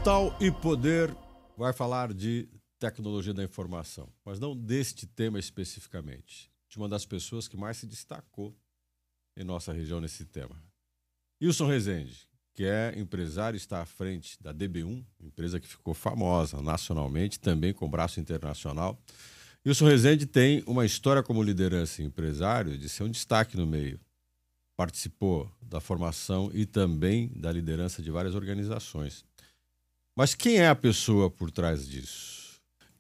Capital e Poder vai falar de tecnologia da informação, mas não deste tema especificamente, de uma das pessoas que mais se destacou em nossa região nesse tema. Wilson Rezende, que é empresário, está à frente da DB1, empresa que ficou famosa nacionalmente, também com braço internacional. Wilson Rezende tem uma história como liderança e empresário de ser um destaque no meio. Participou da formação e também da liderança de várias organizações. Mas quem é a pessoa por trás disso?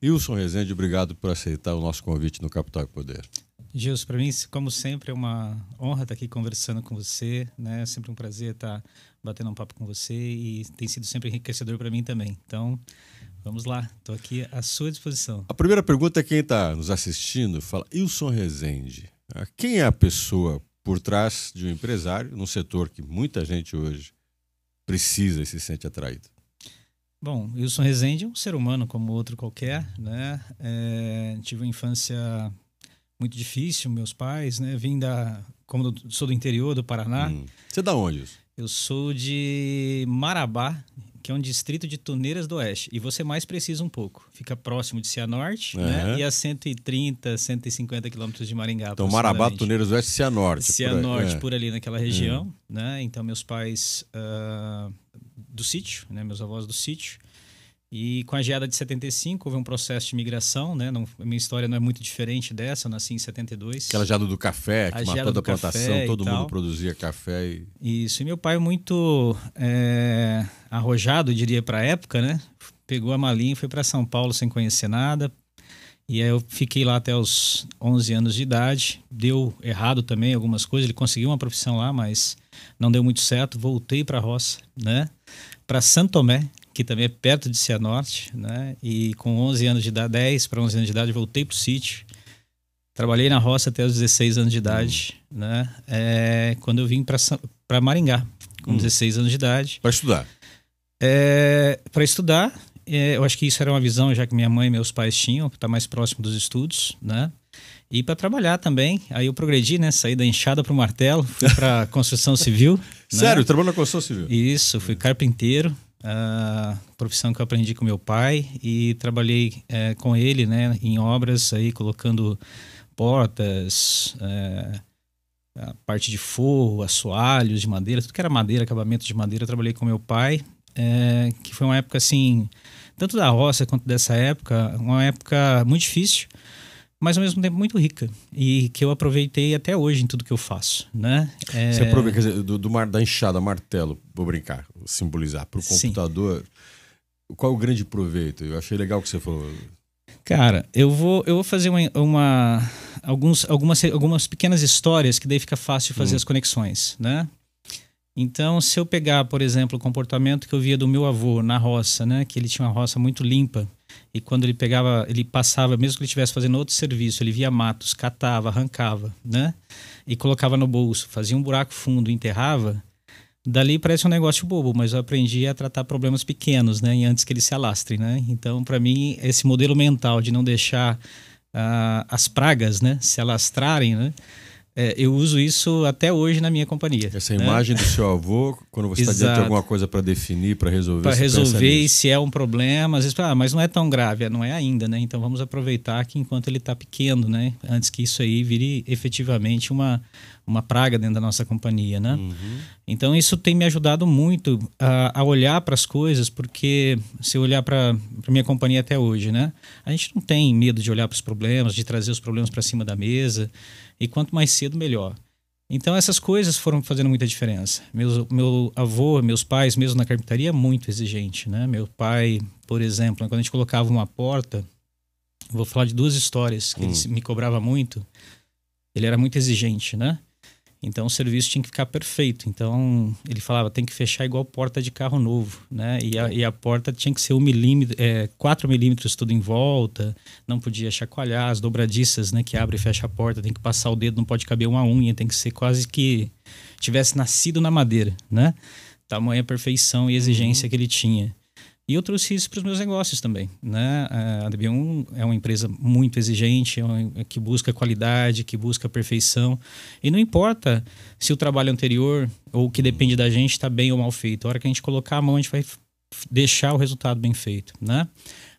Wilson Rezende, obrigado por aceitar o nosso convite no Capital e Poder. Gilson, para mim, como sempre, é uma honra estar aqui conversando com você, né? É sempre um prazer estar batendo um papo com você e tem sido sempre enriquecedor para mim também. Então, vamos lá, estou aqui à sua disposição. A primeira pergunta é quem está nos assistindo, fala, Wilson Rezende, quem é a pessoa por trás de um empresário num setor que muita gente hoje precisa e se sente atraído? Bom, Wilson Rezende é um ser humano como outro qualquer, né? Tive uma infância muito difícil, meus pais, né? Sou do interior do Paraná. Você é da onde, Wilson? Eu sou de Marabá, que é um distrito de Torneiras do Oeste. E você mais precisa um pouco. Fica próximo de Cianorte, né? E a 130, 150 quilômetros de Maringá. Então, Marabá, Torneiras do Oeste, Cianorte. Cianorte, por ali naquela região, né? Então, meus pais do sítio, né? Meus avós do sítio. E com a geada de 75 houve um processo de migração, né? Não, a minha história não é muito diferente dessa, eu nasci em 72. Aquela geada do café, que matou toda a plantação, todo mundo produzia café. Isso, e meu pai muito arrojado, eu diria, para a época, né? Pegou a malinha e foi para São Paulo sem conhecer nada. E aí eu fiquei lá até os 11 anos de idade. Deu errado também algumas coisas, ele conseguiu uma profissão lá, mas não deu muito certo. Voltei para a roça, né? Para Santo Tomé, que também é perto de Cianorte, né? E com 11 anos de idade, 10 para 11 anos de idade, voltei para o sítio. Trabalhei na roça até os 16 anos de idade, né? Quando eu vim para Maringá, com 16 anos de idade. Para estudar? Para estudar, eu acho que isso era uma visão já que minha mãe e meus pais tinham, para estar mais próximo dos estudos, né? E para trabalhar também. Aí eu progredi, né? Saí da enxada para o martelo, fui para construção civil. Sério? Né? Trabalhou na construção civil? Isso, fui carpinteiro. Profissão que eu aprendi com meu pai e trabalhei com ele, né, em obras aí, colocando portas, a parte de forro, assoalhos de madeira, tudo que era madeira, acabamento de madeira, eu trabalhei com meu pai, que foi uma época assim, tanto da roça quanto dessa época, uma época muito difícil, mas ao mesmo tempo muito rica e que eu aproveitei até hoje em tudo que eu faço, né? Você aproveita, quer dizer, da enxada, martelo, vou brincar, simbolizar, para o computador. Sim. Qual é o grande proveito? Eu achei legal o que você falou. Cara, eu vou fazer algumas pequenas histórias que daí fica fácil de fazer as conexões, né? Então, se eu pegar, por exemplo, o comportamento que eu via do meu avô na roça, né? Que ele tinha uma roça muito limpa. E quando ele passava, mesmo que ele estivesse fazendo outro serviço, ele via matos, catava, arrancava, né? E colocava no bolso, fazia um buraco fundo, enterrava. Dali parece um negócio bobo, mas eu aprendi a tratar problemas pequenos, né? Antes que eles se alastrem, né? Então, para mim, esse modelo mental de não deixar as pragas, né, se alastrarem, né? Eu uso isso até hoje na minha companhia. Essa imagem do seu avô, quando você está diante de alguma coisa para definir, para resolver... Para resolver se é um problema, às vezes, mas não é tão grave, não é ainda, né? Então vamos aproveitar que enquanto ele está pequeno, né? Antes que isso aí vire efetivamente uma praga dentro da nossa companhia, né? Então isso tem me ajudado muito a olhar para as coisas, porque se eu olhar para minha companhia até hoje, né? A gente não tem medo de olhar para os problemas, de trazer os problemas para cima da mesa, e quanto mais cedo, melhor. Então essas coisas foram fazendo muita diferença. Meu avô, meus pais, mesmo na carpintaria, muito exigente, né? Meu pai, por exemplo, quando a gente colocava uma porta, vou falar de duas histórias que ele me cobrava muito. Ele era muito exigente, né? Então o serviço tinha que ficar perfeito. Então ele falava, tem que fechar igual porta de carro novo, né? E a porta tinha que ser 4 milímetros tudo em volta, não podia chacoalhar, as dobradiças, né, que abre e fecha a porta, tem que passar o dedo, não pode caber uma unha, tem que ser quase que tivesse nascido na madeira, né? Tamanha perfeição e exigência que ele tinha. E eu trouxe isso para os meus negócios também, né? A DB1 é uma empresa muito exigente, que busca qualidade, que busca perfeição. E não importa se o trabalho anterior ou o que depende da gente está bem ou mal feito. A hora que a gente colocar a mão, a gente vai deixar o resultado bem feito, né?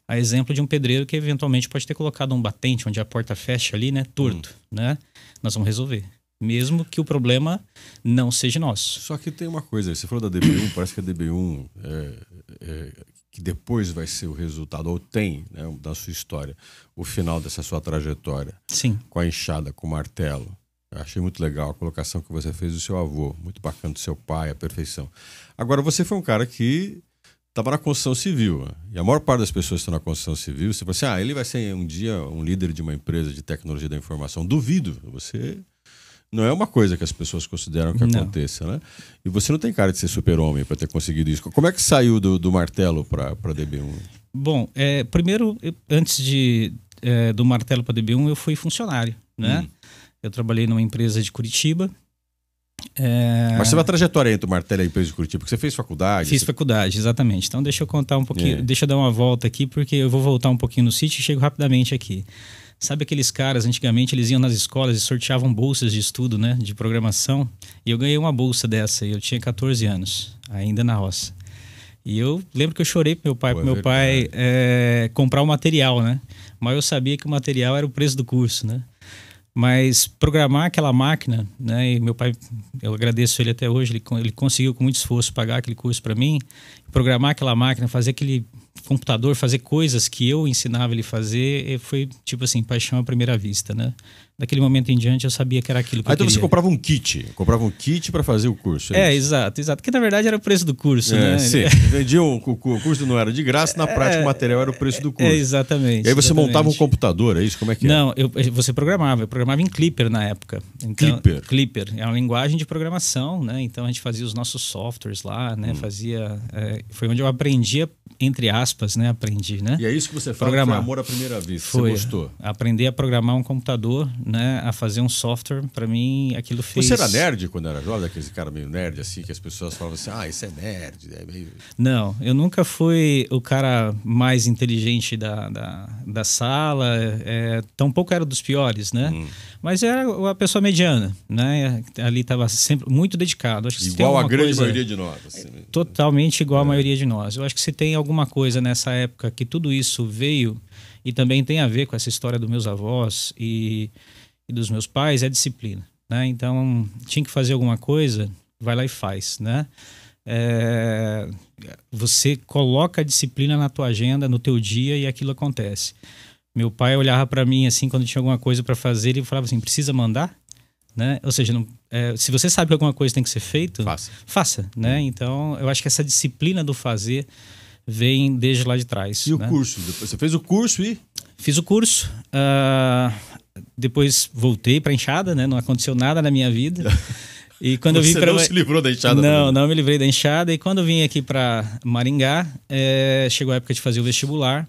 A exemplo de um pedreiro que eventualmente pode ter colocado um batente onde a porta fecha ali, né, torto, né? Nós vamos resolver, mesmo que o problema não seja nosso. Só que tem uma coisa, você falou da DB1, parece que a DB1 que depois vai ser o resultado, ou tem, né, da sua história, o final dessa sua trajetória. Sim. Com a enxada, com o martelo. Eu achei muito legal a colocação que você fez do seu avô, muito bacana do seu pai, a perfeição. Agora, você foi um cara que estava na construção civil, né? E a maior parte das pessoas que estão na construção civil, você fala assim, ele vai ser um dia um líder de uma empresa de tecnologia da informação. Duvido, você não é uma coisa que as pessoas consideram que aconteça, né? E você não tem cara de ser super-homem para ter conseguido isso. Como é que saiu do martelo para a DB1? Bom, primeiro, antes do martelo para a DB1, eu fui funcionário, né? Eu trabalhei numa empresa de Curitiba. Mas você vai a trajetória entre o martelo e a empresa de Curitiba, porque você fez faculdade? Fiz faculdade, exatamente. Então deixa eu contar um pouquinho, deixa eu dar uma volta aqui, porque eu vou voltar um pouquinho no sítio e chego rapidamente aqui. Sabe aqueles caras, antigamente eles iam nas escolas e sorteavam bolsas de estudo, né, de programação, e eu ganhei uma bolsa dessa, e eu tinha 14 anos, ainda na roça. E eu lembro que eu chorei pro meu pai comprar o material, né? Mas eu sabia que o material era o preço do curso, né? Mas programar aquela máquina, né? E meu pai, eu agradeço ele até hoje, ele conseguiu com muito esforço pagar aquele curso para mim. Programar aquela máquina, fazer aquele computador, fazer coisas que eu ensinava ele a fazer, foi tipo assim, paixão à primeira vista, né? Daquele momento em diante eu sabia que era aquilo que eu então queria. Você comprava um kit para fazer o curso. Exato. Que na verdade era o preço do curso, né? Sim, vendiam, o curso não era de graça, na prática o material era o preço do curso. Exatamente. E aí você montava um computador, é isso? Como é que é? Não, você programava. Eu programava em Clipper na época. Então, Clipper. É uma linguagem de programação, né? Então a gente fazia os nossos softwares lá, né? Foi onde eu aprendi, entre aspas, né? Aprendi, né? E é isso que você fala, foi amor à primeira vista. Você gostou? Aprender a programar um computador, né? A fazer um software, para mim, aquilo fez... Você era nerd quando era jovem? Aquele cara meio nerd, assim, que as pessoas falavam assim, isso é nerd. Meio... Não, eu nunca fui o cara mais inteligente da sala, tampouco era dos piores, né? Mas era uma pessoa mediana, né? Ali estava sempre muito dedicado. Acho que igual a grande maioria de nós. Assim, né? Totalmente igual a maioria de nós. Eu acho que se tem alguma coisa nessa época que tudo isso veio, e também tem a ver com essa história dos meus avós e dos meus pais, é disciplina, né? Então, tinha que fazer alguma coisa, vai lá e faz, né? Você coloca a disciplina na tua agenda, no teu dia, e aquilo acontece. Meu pai olhava para mim assim, quando tinha alguma coisa para fazer, ele falava assim, precisa mandar? Né? Ou seja, se você sabe que alguma coisa tem que ser feita, faça, né? Então, eu acho que essa disciplina do fazer vem desde lá de trás. E o curso? Você fez o curso e... Fiz o curso, depois voltei para a enxada, né? Não aconteceu nada na minha vida. E quando Você não se livrou da enxada? Não me livrei da enxada. E quando eu vim aqui para Maringá, chegou a época de fazer o vestibular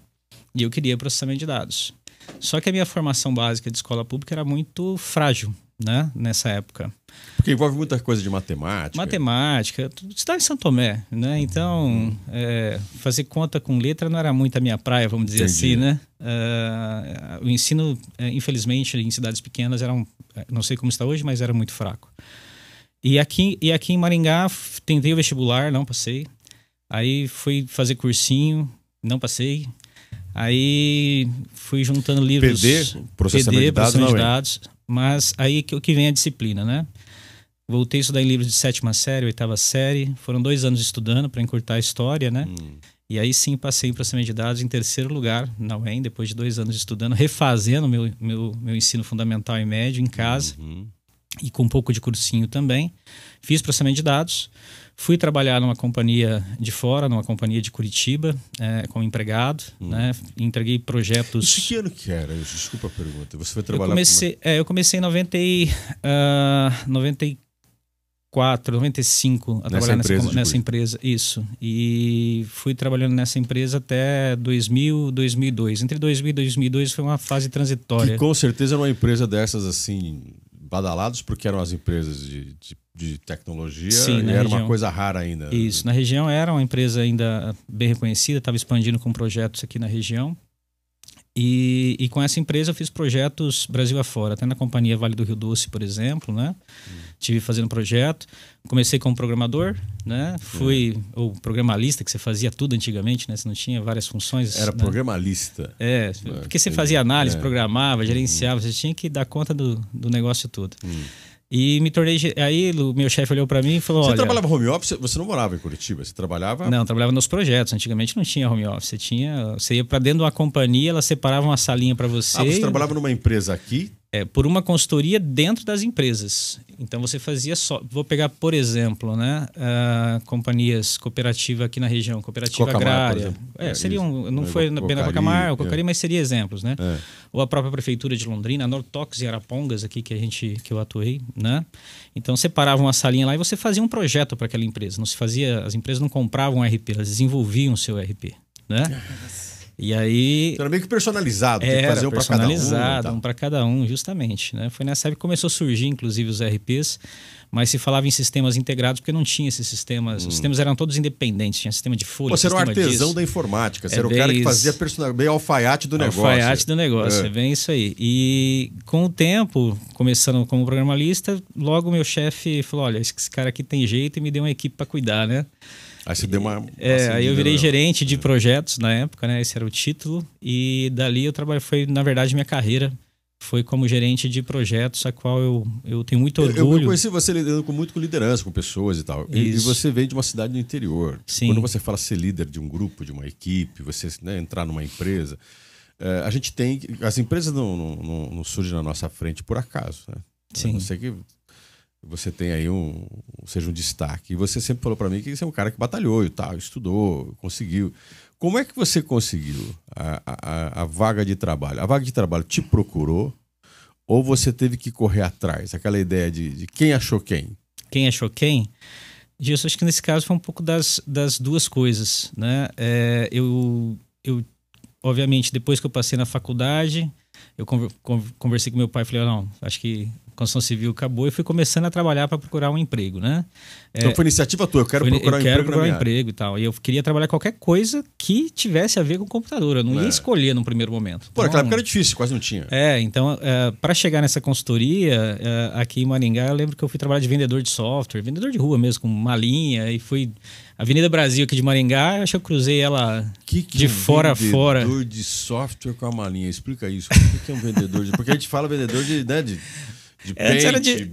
e eu queria processamento de dados. Só que a minha formação básica de escola pública era muito frágil, né? Nessa época. Porque envolve muita coisa de matemática. Matemática. Você está em Santo Tomé, né? Então, fazer conta com letra não era muito a minha praia, vamos dizer assim, né? O ensino, infelizmente, em cidades pequenas, não sei como está hoje, mas era muito fraco. E aqui em Maringá, tentei o vestibular, não passei. Aí fui fazer cursinho, não passei. Aí fui juntando livros... processamento de dados. Mas aí que vem a disciplina, né? Voltei a estudar em livros de 7ª série, 8ª série. Foram 2 anos estudando para encurtar a história, né? E aí sim passei em processamento de dados em 3º lugar na UEM, depois de 2 anos estudando, refazendo meu ensino fundamental e médio em casa. E com um pouco de cursinho também. Fiz processamento de dados. Fui trabalhar numa companhia de fora, numa companhia de Curitiba, como empregado, né? Entreguei projetos... Isso que ano que era? Desculpa a pergunta. Você foi trabalhar... Eu comecei em 94, 95 a trabalhar nessa empresa. Isso. E fui trabalhando nessa empresa até 2000, 2002. Entre 2000 e 2002 foi uma fase transitória. Que com certeza era uma empresa dessas assim... badalados, porque eram as empresas de tecnologia. Sim, e era região. Uma coisa rara ainda. Isso, na região era uma empresa ainda bem reconhecida, estava expandindo com projetos aqui na região. E com essa empresa eu fiz projetos Brasil afora, até na companhia Vale do Rio Doce, por exemplo, né? Tive fazendo projeto. Comecei como programador, né? Fui o programalista, que você fazia tudo antigamente, né? Você não tinha várias funções. Era, né? Programalista. Porque você fazia análise, programava, gerenciava, você tinha que dar conta do negócio todo. E me tornei... Aí o meu chefe olhou para mim e falou, Você olha... trabalhava home office? Você não morava em Curitiba? Você trabalhava... Não, trabalhava nos projetos. Antigamente não tinha home office. Você ia para dentro de uma companhia, ela separava uma salinha para você. Você trabalhava numa empresa aqui? Por uma consultoria dentro das empresas. Então você fazia só... Vou pegar, por exemplo, né? Companhias cooperativas aqui na região. Cooperativa Cocamar, agrária. Seria não foi bem na Cocamar, Cocari, mas seria exemplos, né? Ou a própria prefeitura de Londrina, a Nortox e Arapongas aqui que eu atuei, né? Então separavam uma salinha lá e você fazia um projeto para aquela empresa. Não se fazia... As empresas não compravam um RP, elas desenvolviam o seu RP, né? E aí... Então era meio que personalizado, tinha que fazer um para cada um. Personalizado, um para cada um, justamente. Né? Foi nessa época que começou a surgir, inclusive, os RPs, mas se falava em sistemas integrados porque não tinha esses sistemas. Os sistemas eram todos independentes, tinha sistema de folha, você era um artesão da informática, você era o cara que fazia bem alfaiate do negócio. Alfaiate do negócio, é bem isso aí. E com o tempo, começando como programalista, logo meu chefe falou, olha, esse cara aqui tem jeito e me deu uma equipe para cuidar, né? Aí você deu uma aí eu virei gerente de projetos na época, né? Esse era o título. E dali eu trabalhei, foi na verdade minha carreira. Foi como gerente de projetos, a qual eu tenho muito orgulho. Eu conheci você lidando muito com liderança, com pessoas e tal. E você veio de uma cidade do interior. Sim. Quando você fala ser líder de um grupo, de uma equipe, você, né, entrar numa empresa, a gente tem... As empresas não surgem na nossa frente por acaso, né? Sim. A não ser que você tem aí seja um destaque. E você sempre falou para mim que você é um cara que batalhou e tal, estudou, conseguiu. Como é que você conseguiu a vaga de trabalho? A vaga de trabalho te procurou ou você teve que correr atrás? Aquela ideia de quem achou quem? Quem achou quem? Gilson, acho que nesse caso foi um pouco das duas coisas, né? Eu, obviamente, depois que eu passei na faculdade, eu conversei com meu pai e falei, não, acho que a construção civil acabou e fui começando a trabalhar para procurar um emprego, né? Então foi iniciativa tua, eu quero procurar um emprego e tal. E eu queria trabalhar qualquer coisa que tivesse a ver com o computador. Eu não ia escolher no primeiro momento. Pô, naquela época era difícil, quase não tinha. Então, para chegar nessa consultoria, aqui em Maringá, eu lembro que eu fui trabalhar de vendedor de software, vendedor de rua mesmo, com malinha, e fui... Avenida Brasil aqui de Maringá, eu acho que eu cruzei ela de fora a fora. Vendedor de software com a malinha, explica isso. O que é um vendedor de... Porque a gente fala vendedor de pente,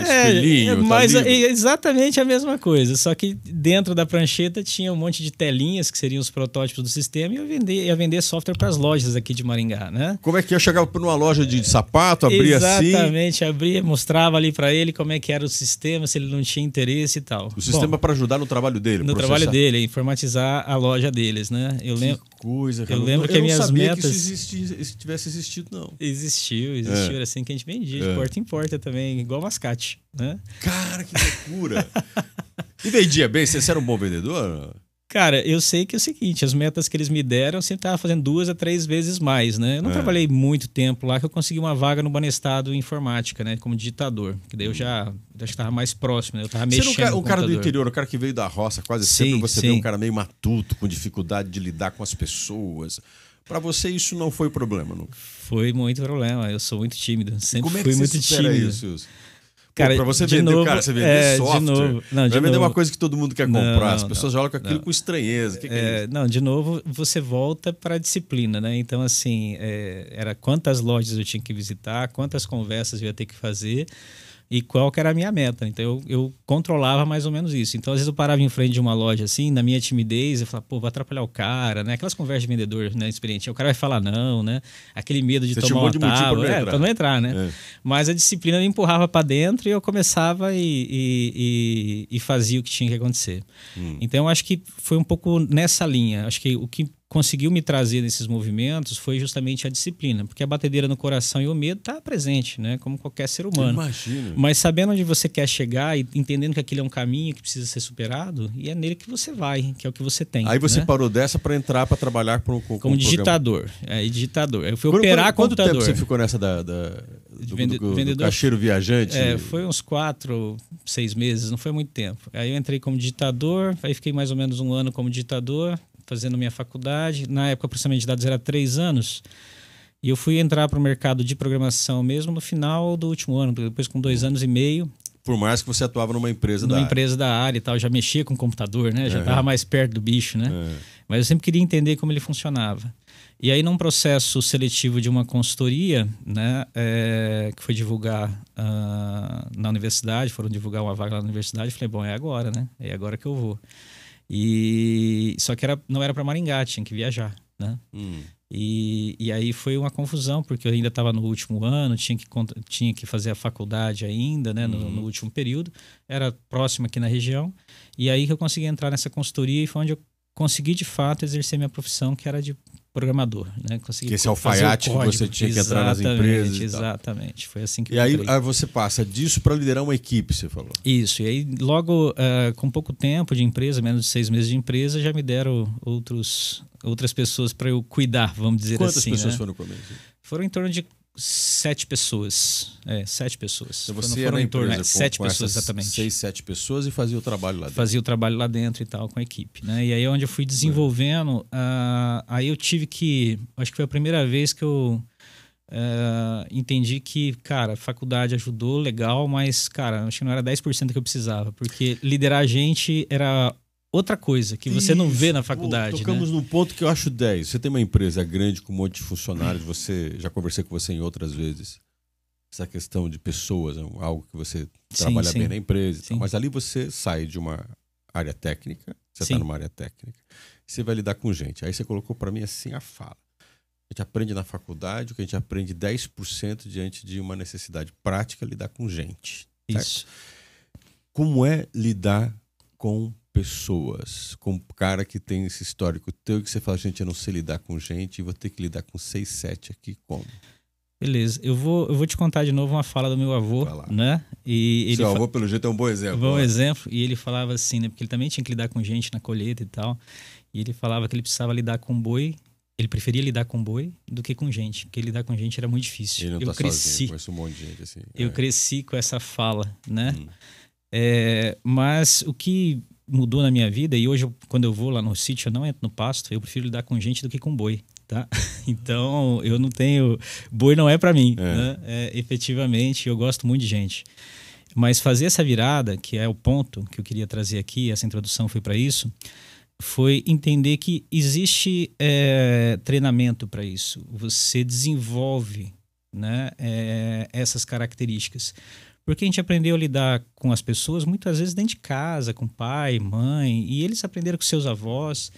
espelhinho, mas é exatamente a mesma coisa, só que dentro da prancheta tinha um monte de telinhas que seriam os protótipos do sistema e eu ia vender software para as lojas aqui de Maringá, né? Como é que eu chegava numa loja de sapato, abria assim? Exatamente, abria, mostrava ali para ele como é que era o sistema, se ele não tinha interesse e tal. O sistema para ajudar no trabalho dele, no trabalho dele, informatizar a loja deles, né? Eu lembro que as minhas metas... Que isso tivesse existido, não. Existiu, era assim que a gente vendia, de porta em porta também, igual mascate, né? Cara, que loucura! E vendia bem? Você era um bom vendedor? Cara, eu sei que é o seguinte, as metas que eles me deram, eu sempre estava fazendo 2 a 3 vezes mais, né? Eu não trabalhei muito tempo lá, que eu consegui uma vaga no Banestado Informática, né? Como digitador, que daí eu já acho que estava mais próximo, né? Eu estava mexendo no o cara do interior, o cara que veio da roça, quase sempre você vê um cara meio matuto, com dificuldade de lidar com as pessoas. Para você isso não foi problema, não? Foi muito problema, eu sou muito tímido, sempre fui muito tímido. Como é que você supera isso? Cara, para você vender, você vender software, não vai vender uma coisa que todo mundo quer comprar. As pessoas olham com aquilo com estranheza. Que é isso? Não, de novo, você volta para a disciplina, né? Então, assim, era quantas lojas eu tinha que visitar, quantas conversas eu ia ter que fazer e qual que era a minha meta. Então, eu controlava mais ou menos isso. Então, às vezes eu parava em frente de uma loja assim, na minha timidez, eu falava, pô, vou atrapalhar o cara, né? Aquelas conversas de vendedor, né, experiente. O cara vai falar não, né? Aquele medo de tomar uma tábua. Para não entrar, né? Mas a disciplina me empurrava para dentro e eu começava e fazia o que tinha que acontecer. Então, eu acho que foi um pouco nessa linha. Acho que o que conseguiu me trazer nesses movimentos foi justamente a disciplina, porque a batedeira no coração e o medo tá presente, né? Como qualquer ser humano. Imagina. Mas sabendo onde você quer chegar e entendendo que aquele é um caminho que precisa ser superado, e é nele que você vai, que é o que você tem. Aí você parou dessa para entrar para trabalhar como digitador. Digitador. Eu fui operar computador. Quanto tempo você ficou nessa do vendedor? Caixeiro viajante? Foi uns 4, 6 meses, não foi muito tempo. Aí eu entrei como digitador, aí fiquei mais ou menos 1 ano como digitador, fazendo minha faculdade. Na época, o processamento de dados era 3 anos. E eu fui entrar para o mercado de programação mesmo no final do último ano, depois com 2 anos e meio. Por mais que você atuava numa empresa Numa da empresa da área e tal, já mexia com computador, né? Já estava mais perto do bicho, né? Mas eu sempre queria entender como ele funcionava. E aí, num processo seletivo de uma consultoria, né, que foi divulgar na universidade, foram divulgar uma vaga na universidade, eu falei, bom, é agora, né? É agora que eu vou. Só que não era para Maringá, tinha que viajar, né? E aí foi uma confusão, porque eu ainda estava no último ano, tinha que fazer a faculdade ainda, né, no último período. Era próximo aqui na região. E aí que eu consegui entrar nessa consultoria e foi onde eu consegui, de fato, exercer minha profissão, que era de programador. Né? Que esse alfaiate que você tinha que entrar nas empresas. Exatamente, foi assim que eu entrei. Aí você passa disso para liderar uma equipe, você falou. Isso, e aí logo, com pouco tempo de empresa, menos de 6 meses de empresa, já me deram outras pessoas para eu cuidar, vamos dizer Quantas assim. Quantas pessoas né? foram no começo? Foram em torno de 7 pessoas. 7 pessoas. Então você era na empresa 7 pessoas, exatamente. 6, 7 pessoas e fazia o trabalho lá dentro. Fazia o trabalho lá dentro e tal, com a equipe. Né? E aí é onde eu fui desenvolvendo. Aí eu tive que... Acho que foi a primeira vez que eu entendi que, cara, a faculdade ajudou, legal, mas, cara, acho que não era 10% que eu precisava. Porque liderar a gente era... outra coisa que você não vê na faculdade. Tocamos né? num ponto que eu acho 10. Você tem uma empresa grande com um monte de funcionários, já conversei com você em outras vezes. Essa questão de pessoas, algo que você trabalha bem na empresa. Então, mas ali você sai de uma área técnica, você está numa área técnica, você vai lidar com gente. Aí você colocou para mim assim a fala. A gente aprende na faculdade o que a gente aprende 10% diante de uma necessidade prática, lidar com gente. Certo? Isso. Como é lidar com pessoas, com um cara que tem esse histórico teu, que você fala, gente, eu não sei lidar com gente e vou ter que lidar com 6, 7 aqui, como? Beleza, eu vou te contar de novo uma fala do meu avô, né? E ele seu avô, pelo jeito, é um bom exemplo. Bom exemplo, e ele falava assim, né? Porque ele também tinha que lidar com gente na colheita e tal, e ele falava que ele precisava lidar com boi, ele preferia lidar com boi do que com gente, porque lidar com gente era muito difícil. Ele não sozinho, conheço um monte de gente assim. Eu cresci com essa fala, né? Mas o que mudou na minha vida, e hoje quando eu vou lá no sítio, eu não entro no pasto, eu prefiro lidar com gente do que com boi, tá? Então eu não tenho... Boi não é para mim, né? Efetivamente, eu gosto muito de gente. Mas fazer essa virada, que é o ponto que eu queria trazer aqui, essa introdução foi para isso, foi entender que existe treinamento para isso. Você desenvolve, né, essas características. Porque a gente aprendeu a lidar com as pessoas muitas vezes dentro de casa, com pai, mãe, e eles aprenderam com seus avós.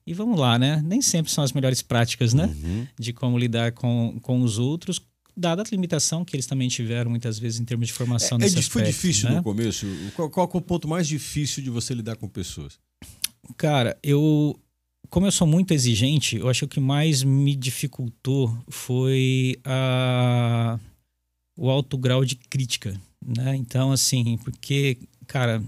E vamos lá, né? Nem sempre são as melhores práticas, né? De como lidar com os outros, dada a limitação que eles também tiveram muitas vezes em termos de formação nesse aspecto. Foi difícil, né? No começo? Qual é o ponto mais difícil de você lidar com pessoas? Cara, como eu sou muito exigente, eu acho que o que mais me dificultou foi o alto grau de crítica, né? Então, assim, porque, cara,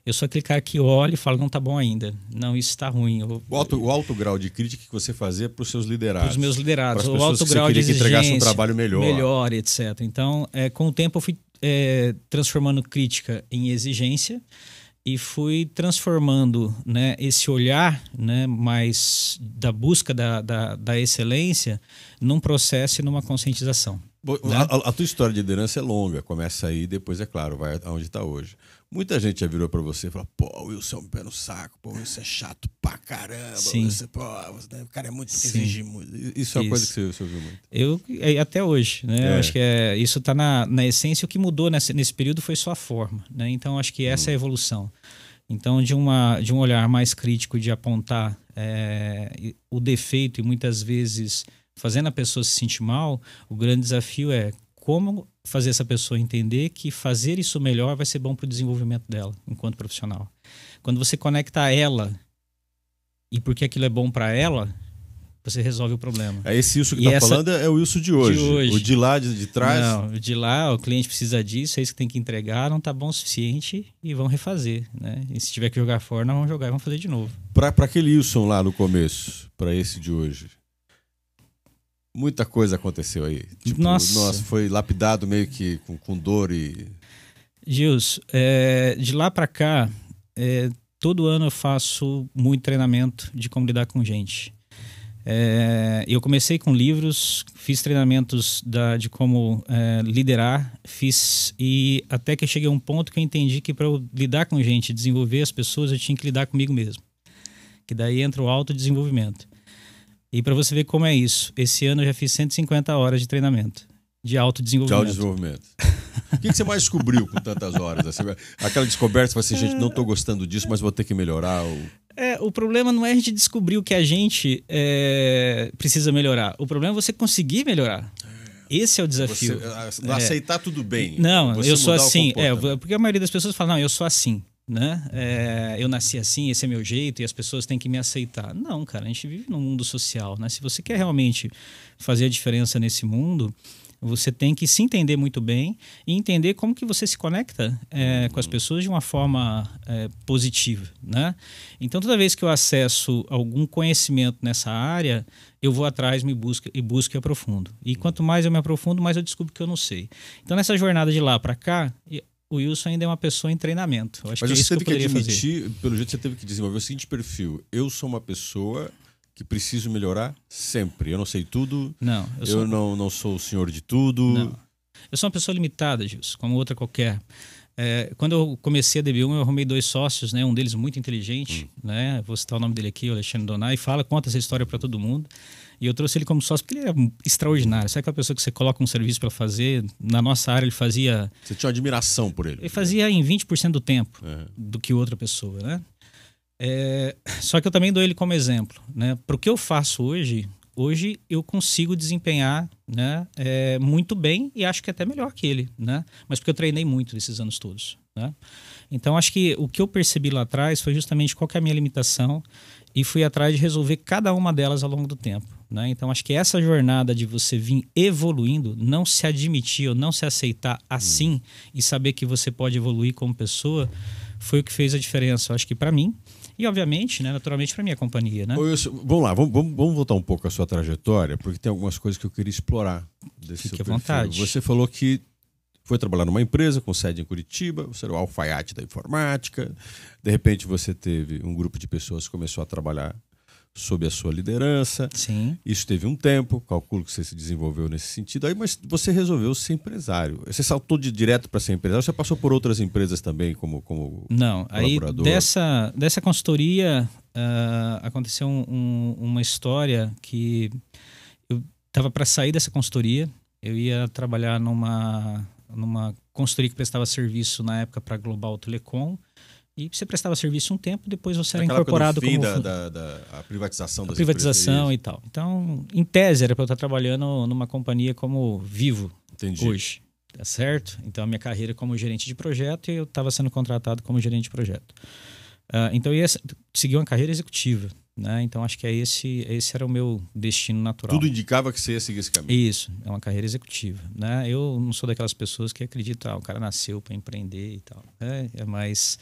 eu sou aquele cara que olha e fala, não tá bom ainda, não, isso tá ruim. O alto grau de crítica que você fazia para os seus liderados. Para os meus liderados, o alto grau de exigência. Que entregasse um trabalho melhor, etc. Então, com o tempo eu fui transformando crítica em exigência e fui transformando, né, esse olhar, né, mais da busca da excelência num processo e numa conscientização. A tua história de liderança é longa, começa aí, depois, é claro, vai aonde está hoje. Muita gente já virou para você e falou, pô, o Wilson é um pé no saco, pô, o Wilson é chato pra caramba, Wilson, pô, o cara é muito exige muito. Isso é uma coisa que você ouviu muito. Até hoje, né? Eu acho que isso está na essência. O que mudou nesse período foi só a forma, né? Então, acho que essa é a evolução. Então, de um olhar mais crítico, de apontar o defeito e muitas vezes fazendo a pessoa se sentir mal, o grande desafio é como fazer essa pessoa entender que fazer isso melhor vai ser bom para o desenvolvimento dela enquanto profissional. Quando você conecta ela e porque aquilo é bom para ela, você resolve o problema. Esse Wilson que está falando é o Wilson de hoje. O de lá, de trás? Não, o de lá, o cliente precisa disso, é isso que tem que entregar, não está bom o suficiente e vão refazer. Né? E se tiver que jogar fora, nós vamos jogar e vamos fazer de novo. Para aquele Wilson lá no começo, para esse de hoje, muita coisa aconteceu aí. Tipo, nossa, foi lapidado meio que com dor e... Gilson, de lá para cá, todo ano eu faço muito treinamento de como lidar com gente. Eu comecei com livros, fiz treinamentos de como liderar, e até que eu cheguei a um ponto que eu entendi que para eu lidar com gente, desenvolver as pessoas, eu tinha que lidar comigo mesmo. Que daí entra o autodesenvolvimento. E para você ver como é isso, esse ano eu já fiz 150 horas de treinamento, de autodesenvolvimento. O que você mais descobriu com tantas horas? Assim, aquela descoberta, você fala assim, gente, não estou gostando disso, mas vou ter que melhorar. O problema não é a gente descobrir o que a gente precisa melhorar. O problema é você conseguir melhorar. Esse é o desafio. Você aceitar tudo bem. Não, eu sou assim. Porque a maioria das pessoas fala, não, eu sou assim. Né? Eu nasci assim, esse é meu jeito e as pessoas têm que me aceitar. Não, cara, a gente vive num mundo social, né? Se você quer realmente fazer a diferença nesse mundo, você tem que se entender muito bem e entender como que você se conecta com as pessoas de uma forma positiva, né? Então, toda vez que eu acesso algum conhecimento nessa área, eu vou atrás, busco e aprofundo. E quanto mais eu me aprofundo, mais eu descubro que eu não sei. Então, nessa jornada de lá para cá, o Wilson ainda é uma pessoa em treinamento. Eu acho Mas que é você isso que eu teve que poderia admitir, pelo jeito você teve que desenvolver o seguinte perfil. Eu sou uma pessoa que preciso melhorar sempre. Eu não sei tudo. Não, eu não sou o senhor de tudo. Não. Eu sou uma pessoa limitada, Gilson, como outra qualquer. Quando eu comecei a DB1, eu arrumei 2 sócios, né? Um deles muito inteligente, né? Vou citar o nome dele aqui, o Alexandre Donai, conta essa história para todo mundo. E eu trouxe ele como sócio porque ele era extraordinário. Sabe aquela pessoa que você coloca um serviço para fazer? Na nossa área ele fazia... Você tinha uma admiração por ele. Ele fazia em 20% do tempo do que outra pessoa, né? Só que eu também dou ele como exemplo, né? Para o que eu faço hoje eu consigo desempenhar, né, muito bem e acho que até melhor que ele, né? Mas porque eu treinei muito esses anos todos, né? Então acho que o que eu percebi lá atrás foi justamente qual que é a minha limitação e fui atrás de resolver cada uma delas ao longo do tempo, né? Então acho que essa jornada de você vir evoluindo, não se admitir ou não se aceitar assim e saber que você pode evoluir como pessoa, foi o que fez a diferença, eu acho que para mim. E, obviamente, né, naturalmente, para minha companhia, né? Vamos lá, vamos voltar um pouco à sua trajetória, porque tem algumas coisas que eu queria explorar desse Fique seu à vontade. perfil. Você falou que foi trabalhar numa empresa com sede em Curitiba, você era o alfaiate da informática, de repente você teve um grupo de pessoas que começou a trabalhar sob a sua liderança. Sim. Isso teve um tempo, calculo que você se desenvolveu nesse sentido. Aí, mas você resolveu ser empresário. Você saltou direto para ser empresário? Você passou por outras empresas também como Não, colaborador? Aí dessa consultoria aconteceu uma história que eu estava para sair dessa consultoria. Eu ia trabalhar numa consultoria que prestava serviço na época para a Global Telecom. E você prestava serviço um tempo, depois você era incorporado como... a privatização das privatização e tal. Então, em tese, era para eu estar trabalhando numa companhia como Vivo. Entendi. Hoje. Tá certo? Então, a minha carreira como gerente de projeto e eu estava sendo contratado como gerente de projeto. Então, eu ia seguir uma carreira executiva. Né? Então, acho que esse era o meu destino natural. Tudo indicava que você ia seguir esse caminho. Isso, é uma carreira executiva. Né? Eu não sou daquelas pessoas que acreditam o cara nasceu para empreender e tal. Mas,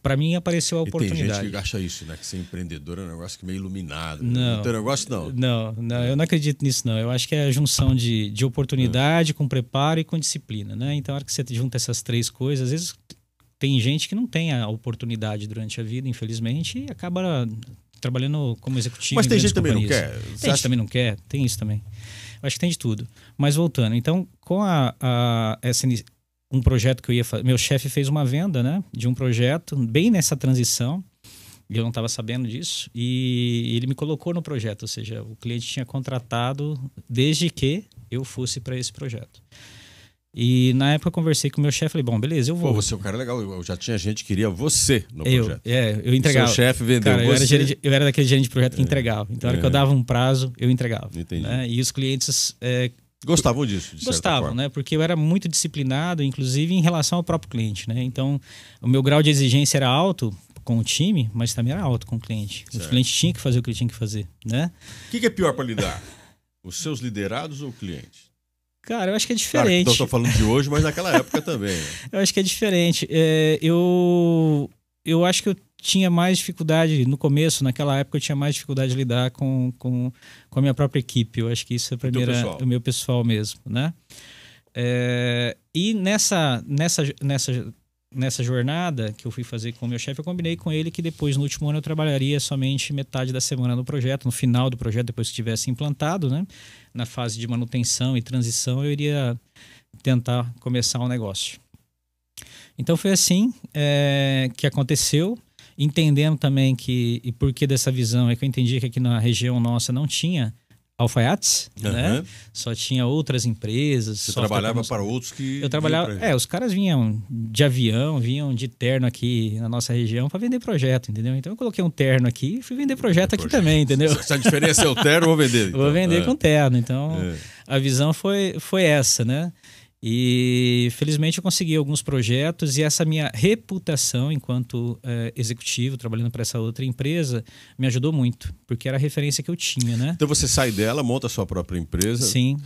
para mim, apareceu a oportunidade. Tem gente que acha isso, né? Que ser empreendedor é um negócio que meio iluminado. Não, não tem negócio, não. Não, eu não acredito nisso, não. Eu acho que é a junção de oportunidade com preparo e com disciplina. Né? Então, a hora que você junta essas 3 coisas, às vezes tem gente que não tem a oportunidade durante a vida, infelizmente, e acaba trabalhando como executivo. Mas tem gente que também não quer. Tem gente que também não quer, tem isso também. Eu acho que tem de tudo. Mas voltando, então, com um projeto que eu ia fazer, meu chefe fez uma venda, né, de um projeto, bem nessa transição, e eu não estava sabendo disso, e ele me colocou no projeto, ou seja, o cliente tinha contratado desde que eu fosse para esse projeto. E na época eu conversei com o meu chefe, falei, bom, beleza, eu vou. Pô, você é um cara legal, eu já tinha gente que queria você no projeto. Eu entregava. Seu chefe vendeu cara, você. Eu era daquele gerente de projeto que entregava. Então, na hora que eu dava um prazo, eu entregava. Entendi. Né? E os clientes... gostavam disso, de gostavam, certa forma. Né? Porque eu era muito disciplinado, inclusive em relação ao próprio cliente. Né? Então, o meu grau de exigência era alto com o time, mas também era alto com o cliente. Certo. O cliente tinha que fazer o que ele tinha que fazer. Né? O que é pior para lidar? Os seus liderados ou o cliente? Cara, eu acho que é diferente. Claro, estou falando de hoje, mas naquela época também. Né? Eu acho que é diferente. Eu acho que eu tinha mais dificuldade no começo, naquela época eu tinha mais dificuldade de lidar com a minha própria equipe. Eu acho que isso é o meu pessoal mesmo, né? E nessa nessa jornada que eu fui fazer com o meu chefe, eu combinei com ele que depois, no último ano, eu trabalharia somente metade da semana no projeto. No final do projeto, depois que tivesse implantado, né? Na fase de manutenção e transição, eu iria tentar começar um negócio. Então foi assim que aconteceu, entendendo também que, e por que dessa visão, é que eu entendi que aqui na região nossa não tinha alfaiates, né? Só tinha outras empresas. Você trabalhava para outros que... Eu trabalhava... os caras vinham de avião, vinham de terno aqui na nossa região para vender projeto, entendeu? Então eu coloquei um terno aqui e fui vender projeto aqui também, entendeu? Se a diferença é o terno, vou vender. Então. Vou vender com terno. Então a visão foi essa, né? E felizmente eu consegui alguns projetos e essa minha reputação enquanto executivo, trabalhando para essa outra empresa, me ajudou muito, porque era a referência que eu tinha, né? Então você sai dela, monta a sua própria empresa, sim.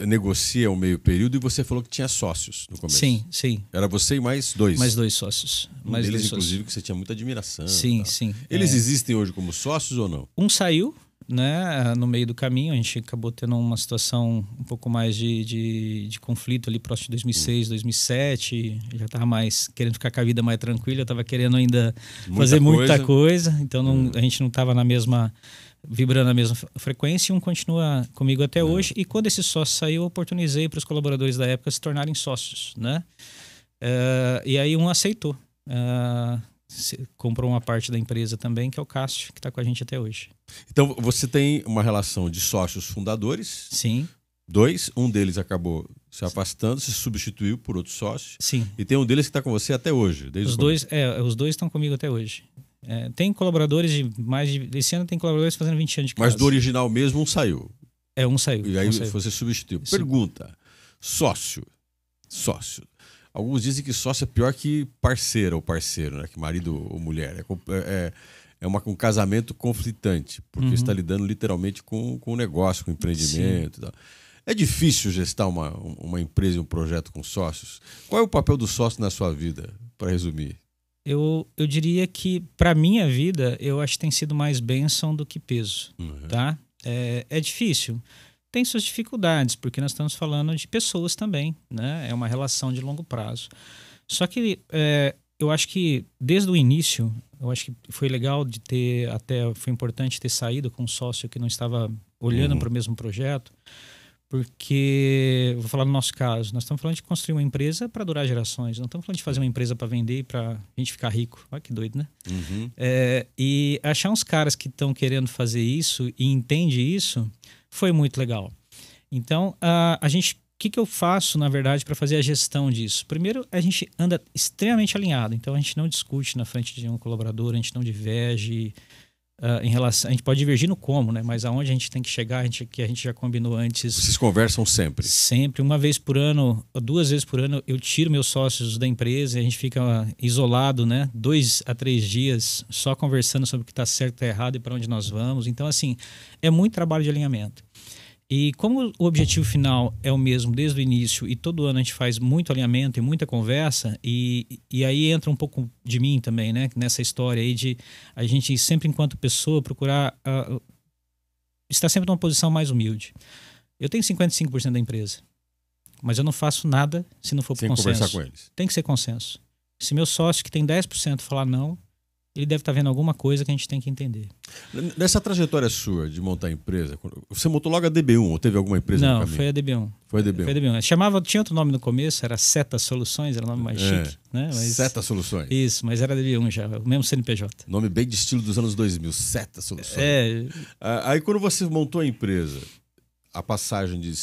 Negocia o meio período e você falou que tinha sócios no começo. Sim, sim. Era você e mais dois? Mais dois sócios. Mais dois, inclusive, que você tinha muita admiração. Sim, sim. Eles existem hoje como sócios ou não? Um saiu, né, no meio do caminho. A gente acabou tendo uma situação um pouco mais de conflito ali próximo de 2006, 2007. Eu já estava mais querendo ficar com a vida mais tranquila, eu estava querendo ainda fazer muita coisa. Então a gente não estava vibrando na mesma frequência, e um continua comigo até hoje. E quando esse sócio saiu, eu oportunizei para os colaboradores da época se tornarem sócios, né? E aí um aceitou. Comprou uma parte da empresa também, que é o Cássio, que está com a gente até hoje. Então você tem uma relação de sócios fundadores. Sim. Dois, um deles acabou se afastando, se substituiu por outro sócio. Sim. E tem um deles que está com você até hoje. Os dois estão comigo até hoje. Tem colaboradores esse ano tem colaboradores fazendo 20 anos de casa. Mas do original mesmo, um saiu. Um saiu. E aí você substituiu. Sim. Pergunta, sócio. Alguns dizem que sócio é pior que parceira ou parceiro, né? Que marido ou mulher. É um casamento conflitante, porque você está lidando literalmente com o negócio, com o empreendimento e tal. É difícil gestar uma empresa e um projeto com sócios? Qual é o papel do sócio na sua vida, para resumir? Eu diria que, para minha vida, eu acho que tem sido mais bênção do que peso, tá? É difícil. Tem suas dificuldades, porque nós estamos falando de pessoas também, né? É uma relação de longo prazo. Só que eu acho que, desde o início, eu acho que foi legal foi importante ter saído com um sócio que não estava olhando para o mesmo projeto, porque, vou falar no nosso caso, nós estamos falando de construir uma empresa para durar gerações, não estamos falando de fazer uma empresa para vender e para a gente ficar rico. Olha que doido, né? E achar uns caras que estão querendo fazer isso e entende isso foi muito legal. Então, o que eu faço, na verdade, para fazer a gestão disso? Primeiro, a gente anda extremamente alinhado, então a gente não discute na frente de um colaborador, a gente não diverge. Em relação, a gente pode divergir no como, né? Mas aonde a gente tem que chegar, que a gente já combinou antes. Vocês conversam sempre? Sempre. Uma vez por ano, 2 vezes por ano, eu tiro meus sócios da empresa e a gente fica isolado, né? 2 a 3 dias só conversando sobre o que está certo e está errado e para onde nós vamos. Então, assim, é muito trabalho de alinhamento. E como o objetivo final é o mesmo desde o início e todo ano a gente faz muito alinhamento e muita conversa, e aí entra um pouco de mim também, né? Nessa história aí de a gente sempre, enquanto pessoa, procurar estar sempre numa posição mais humilde. Eu tenho 55% da empresa, mas eu não faço nada se não for por consenso. Conversar com eles. Tem que ser consenso. Se meu sócio que tem 10% falar não, ele deve estar vendo alguma coisa que a gente tem que entender. Nessa trajetória sua de montar a empresa, você montou logo a DB1 ou teve alguma empresa no caminho? Não, foi a DB1. Foi a DB1. Tinha outro nome no começo, era Seta Soluções, era o nome mais chique. Né? Mas, Seta Soluções. Isso, mas era a DB1 já, o mesmo CNPJ. Nome bem de estilo dos anos 2000, Seta Soluções. Aí quando você montou a empresa, a passagem de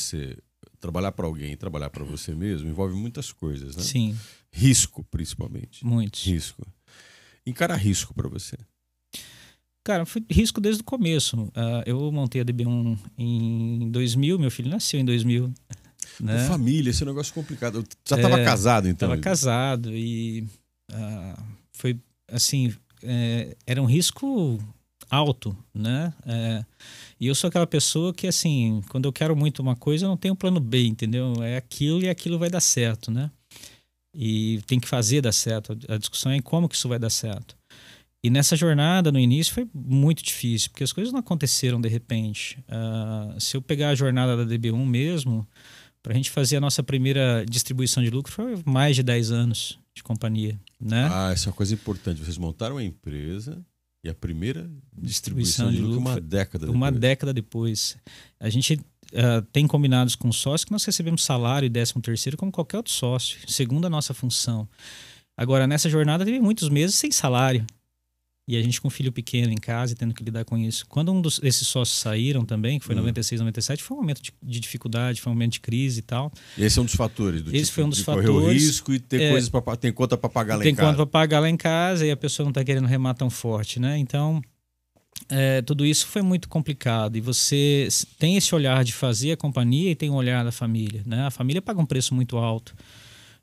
trabalhar para alguém e trabalhar para você mesmo envolve muitas coisas, né? Sim. Risco, principalmente. Muitos. Risco. Encara risco para você? Cara, foi risco desde o começo. Eu montei a DB1 em 2000, meu filho nasceu em 2000. Né? Família, esse é um negócio complicado. Já estava casado, então? Estava casado e foi assim, era um risco alto, né? E eu sou aquela pessoa que, assim, quando eu quero muito uma coisa, eu não tenho plano B, entendeu? É aquilo e aquilo vai dar certo, né? E tem que fazer dar certo. A discussão é em como que isso vai dar certo. E nessa jornada, no início, foi muito difícil, porque as coisas não aconteceram de repente. Se eu pegar a jornada da DB1 mesmo, Para a gente fazer a nossa primeira distribuição de lucro foi mais de 10 anos de companhia, né? Essa é uma coisa importante. Vocês montaram a empresa e a primeira distribuição de lucro uma década depois. Uma década depois. A gente tem combinados com sócios que nós recebemos salário e 13º como qualquer outro sócio, segundo a nossa função. Agora, nessa jornada, teve muitos meses sem salário. E a gente com um filho pequeno em casa e tendo que lidar com isso. Quando desses sócios saíram também, que foi 96, 97, foi um momento de dificuldade, foi um momento de crise e tal. Esse é um dos fatores. Esse foi um dos fatores. Correr o risco e ter coisas tem conta para pagar lá em casa. Tem conta para pagar lá em casa e a pessoa não está querendo remar tão forte, né? Então, tudo isso foi muito complicado. E você tem esse olhar de fazer a companhia e tem o olhar da família, né? A família paga um preço muito alto.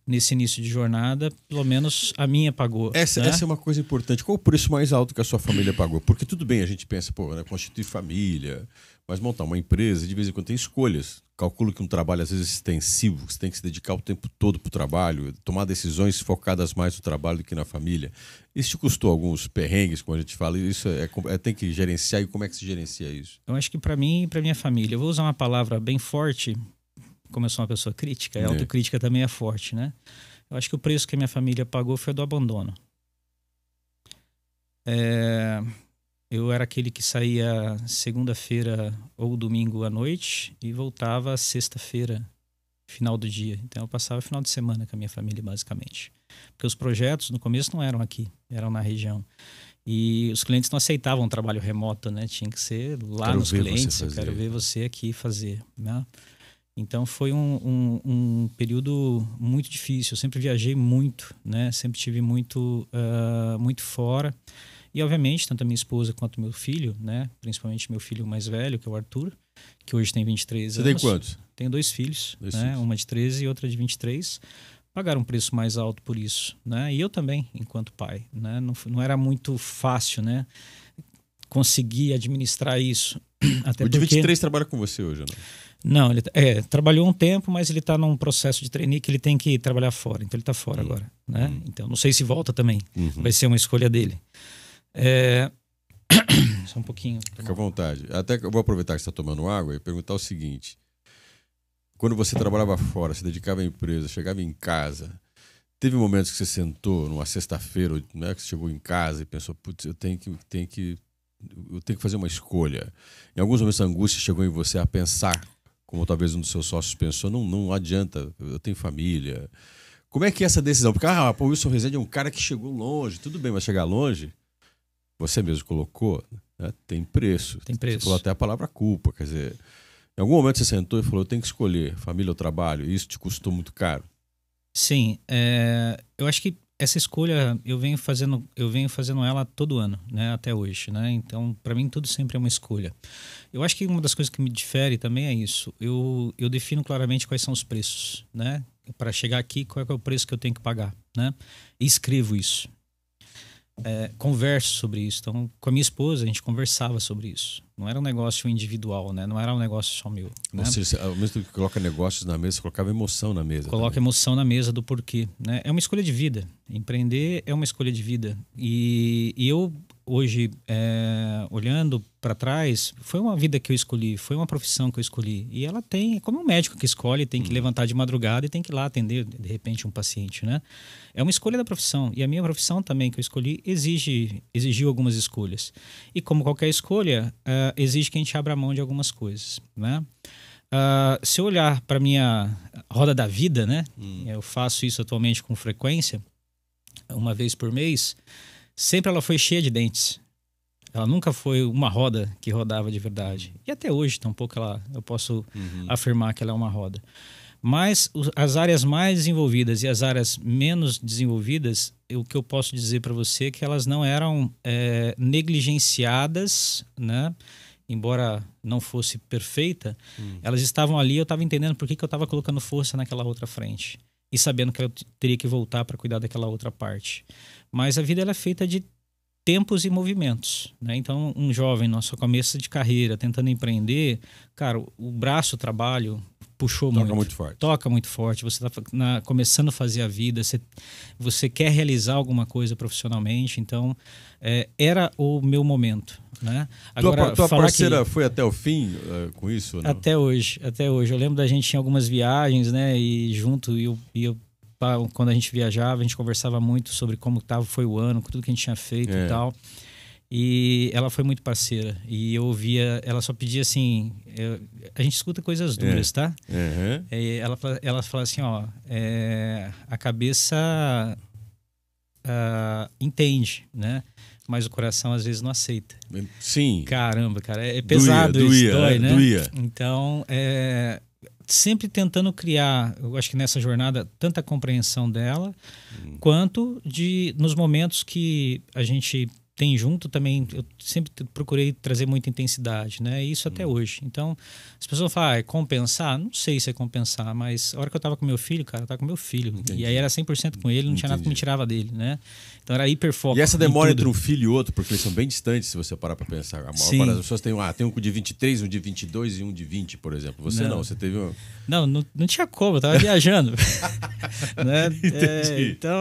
Nesse início de jornada, pelo menos a minha pagou. Essa é uma coisa importante. Qual o preço mais alto que a sua família pagou? Porque tudo bem, a gente pensa, pô, né, constituir família, mas montar uma empresa, de vez em quando tem escolhas. Calculo que um trabalho às vezes extensivo, você tem que se dedicar o tempo todo para o trabalho, tomar decisões focadas mais no trabalho do que na família. Isso te custou alguns perrengues, como a gente fala? Isso tem que gerenciar, e como é que se gerencia isso? Eu acho que para mim e para minha família, eu vou usar uma palavra bem forte. Como eu sou uma pessoa crítica, a autocrítica também é forte, né? Eu acho que o preço que a minha família pagou foi do abandono. Eu era aquele que saía segunda-feira ou domingo à noite e voltava sexta-feira, final do dia. Então eu passava o final de semana com a minha família, basicamente. Porque os projetos no começo não eram aqui, eram na região. E os clientes não aceitavam trabalho remoto, né? Tinha que ser lá nos clientes. Eu quero ver você aqui fazer, né? Então foi um período muito difícil. Eu sempre viajei muito, né? Sempre tive muito fora. E obviamente, tanto a minha esposa quanto o meu filho, né? Principalmente meu filho mais velho, que é o Arthur, que hoje tem 23 anos. Você tem quantos? Tenho 2 filhos, né? Uma de 13 e outra de 23. Pagaram um preço mais alto por isso, né? E eu também, enquanto pai, né? Não era muito fácil, né? Conseguir administrar isso. Até o de 23 trabalha com você hoje, não? Não, ele trabalhou um tempo, mas ele está num processo de trainee que ele tem que trabalhar fora. Então ele está fora agora, né? Então não sei se volta também. Vai ser uma escolha dele. Só um pouquinho. Fica à vontade. Até eu vou aproveitar que você está tomando água e perguntar o seguinte. Quando você trabalhava fora, se dedicava à empresa, chegava em casa, teve momentos que você sentou numa sexta-feira, né, que você chegou em casa e pensou, putz, eu tenho que fazer uma escolha. Em alguns momentos a angústia chegou em você a pensar, como talvez um dos seus sócios pensou, não adianta, eu tenho família. Como é que é essa decisão? Porque o Wilson Rezende é um cara que chegou longe, tudo bem, mas chegar longe, você mesmo colocou, né, tem preço. Tem preço. Você falou até a palavra culpa, quer dizer, em algum momento você sentou e falou, eu tenho que escolher família ou trabalho, e isso te custou muito caro? Sim, eu acho que essa escolha eu venho fazendo ela todo ano, né, até hoje, né? Então, para mim tudo sempre é uma escolha. Eu acho que uma das coisas que me difere também é isso. Eu defino claramente quais são os preços, né? Para chegar aqui, qual é o preço que eu tenho que pagar, né? E escrevo isso. Converso sobre isso. Então, com a minha esposa, a gente conversava sobre isso. Não era um negócio individual, né? Não era um negócio só meu. Né? Ou seja, ao mesmo tempo que coloca negócios na mesa, você colocava emoção na mesa. Coloca emoção na mesa do porquê, né? É uma escolha de vida. Empreender é uma escolha de vida. E eu, hoje, olhando para trás, foi uma vida que eu escolhi, foi uma profissão que eu escolhi. E ela tem, como um médico que escolhe, tem que levantar de madrugada e tem que ir lá atender, de repente, um paciente, né? É uma escolha da profissão. E a minha profissão também que eu escolhi exigiu algumas escolhas. E como qualquer escolha, exige que a gente abra mão de algumas coisas, né? Se eu olhar para minha roda da vida, né? Eu faço isso atualmente com frequência, uma vez por mês, sempre ela foi cheia de dentes. Ela nunca foi uma roda que rodava de verdade. E até hoje, tampouco eu posso afirmar que ela é uma roda. Mas as áreas mais desenvolvidas e as áreas menos desenvolvidas, o que eu posso dizer para você é que elas não eram negligenciadas, né? Embora não fosse perfeita, elas estavam ali, eu estava entendendo por que eu estava colocando força naquela outra frente. E sabendo que eu teria que voltar para cuidar daquela outra parte. Mas a vida ela é feita de tempos e movimentos, né? Então, um jovem, nosso começo de carreira, tentando empreender, cara, o braço, o trabalho, puxou Toca muito. muito forte. Toca muito forte. Você está começando a fazer a vida, você quer realizar alguma coisa profissionalmente, então era o meu momento, né? Agora, tua parceira foi até o fim com isso? Ou não? Até hoje. Eu lembro da gente em algumas viagens, né? E junto, quando a gente viajava, a gente conversava muito sobre como foi o ano, tudo que a gente tinha feito e tal. E ela foi muito parceira. E eu ouvia, ela só pedia assim... a gente escuta coisas duras, tá? Uhum. Ela fala assim, ó... a cabeça entende, né? Mas o coração às vezes não aceita. Sim. Caramba, cara. É pesado isso, dói, né? Doía. Então, sempre tentando criar, eu acho que nessa jornada, tanta compreensão dela, quanto nos momentos que a gente tem junto também, eu sempre procurei trazer muita intensidade, né? Isso até hoje. Então, as pessoas falam, compensar? Não sei se é compensar, mas a hora que eu tava com meu filho, cara, eu tava com meu filho. Entendi. E aí era 100% com ele, não tinha nada que me tirava dele, né? Então era hiperfoco. E essa demora entre um filho e outro, porque eles são bem distantes, se você parar pra pensar. A maior parte das pessoas tem um de 23, um de 22 e um de 20, por exemplo. Você não você teve um... Não tinha como, eu tava viajando. Né? Então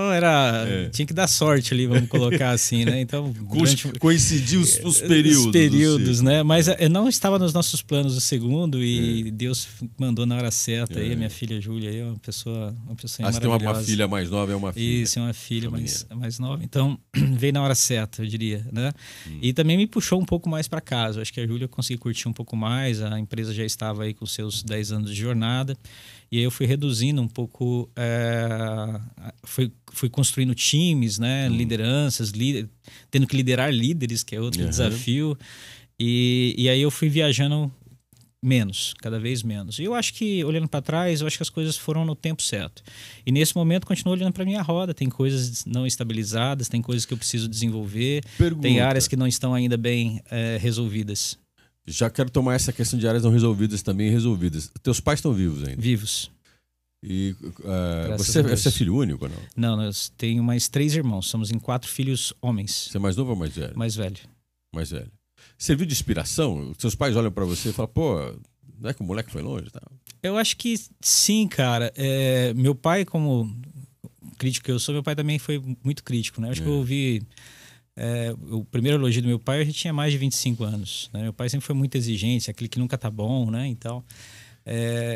tinha que dar sorte ali, vamos colocar assim, né? Então, coincidiu os períodos. Os períodos, né? Mas não estava nos nossos planos o segundo e Deus mandou na hora certa. Aí a minha filha Júlia é uma pessoa maravilhosa. Você tem uma filha mais nova, é uma filha. Isso, é uma filha mais nova. Então, veio na hora certa, eu diria, né? E também me puxou um pouco mais para casa. Acho que a Júlia conseguiu curtir um pouco mais. A empresa já estava aí com seus 10 anos de jornada. E aí eu fui reduzindo um pouco, fui construindo times, né? Lideranças, tendo que liderar líderes, que é outro desafio. E aí eu fui viajando cada vez menos. E eu acho que, olhando para trás, eu acho que as coisas foram no tempo certo. E nesse momento, continuo olhando para minha roda. Tem coisas não estabilizadas, tem coisas que eu preciso desenvolver, tem áreas que não estão ainda bem resolvidas. Já quero tomar essa questão de áreas não resolvidas também resolvidas. Teus pais estão vivos ainda? Vivos. E você é filho único ou não? Não, eu tenho mais 3 irmãos. Somos em 4 filhos homens. Você é mais novo ou mais velho? Mais velho. Mais velho. Serviu de inspiração? Seus pais olham pra você e falam, pô, não é que o moleque foi longe? Tá? Eu acho que sim, cara. Meu pai, como crítico que eu sou, meu pai também foi muito crítico, né? Eu acho que eu ouvi... o primeiro elogio do meu pai, eu já tinha mais de 25 anos. Né? Meu pai sempre foi muito exigente, aquele que nunca tá bom, né? Então,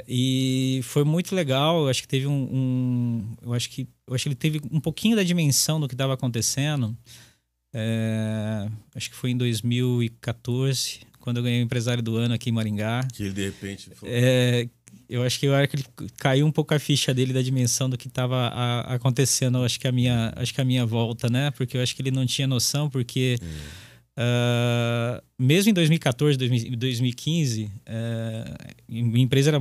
e foi muito legal. Eu acho que teve eu acho que ele teve um pouquinho da dimensão do que estava acontecendo. Acho que foi em 2014, quando eu ganhei o empresário do ano aqui em Maringá. Que ele de repente falou... Eu acho que ele caiu um pouco a ficha dele da dimensão do que estava acontecendo. Acho que a minha volta, né? Porque eu acho que ele não tinha noção, porque mesmo em 2014, 2015, minha empresa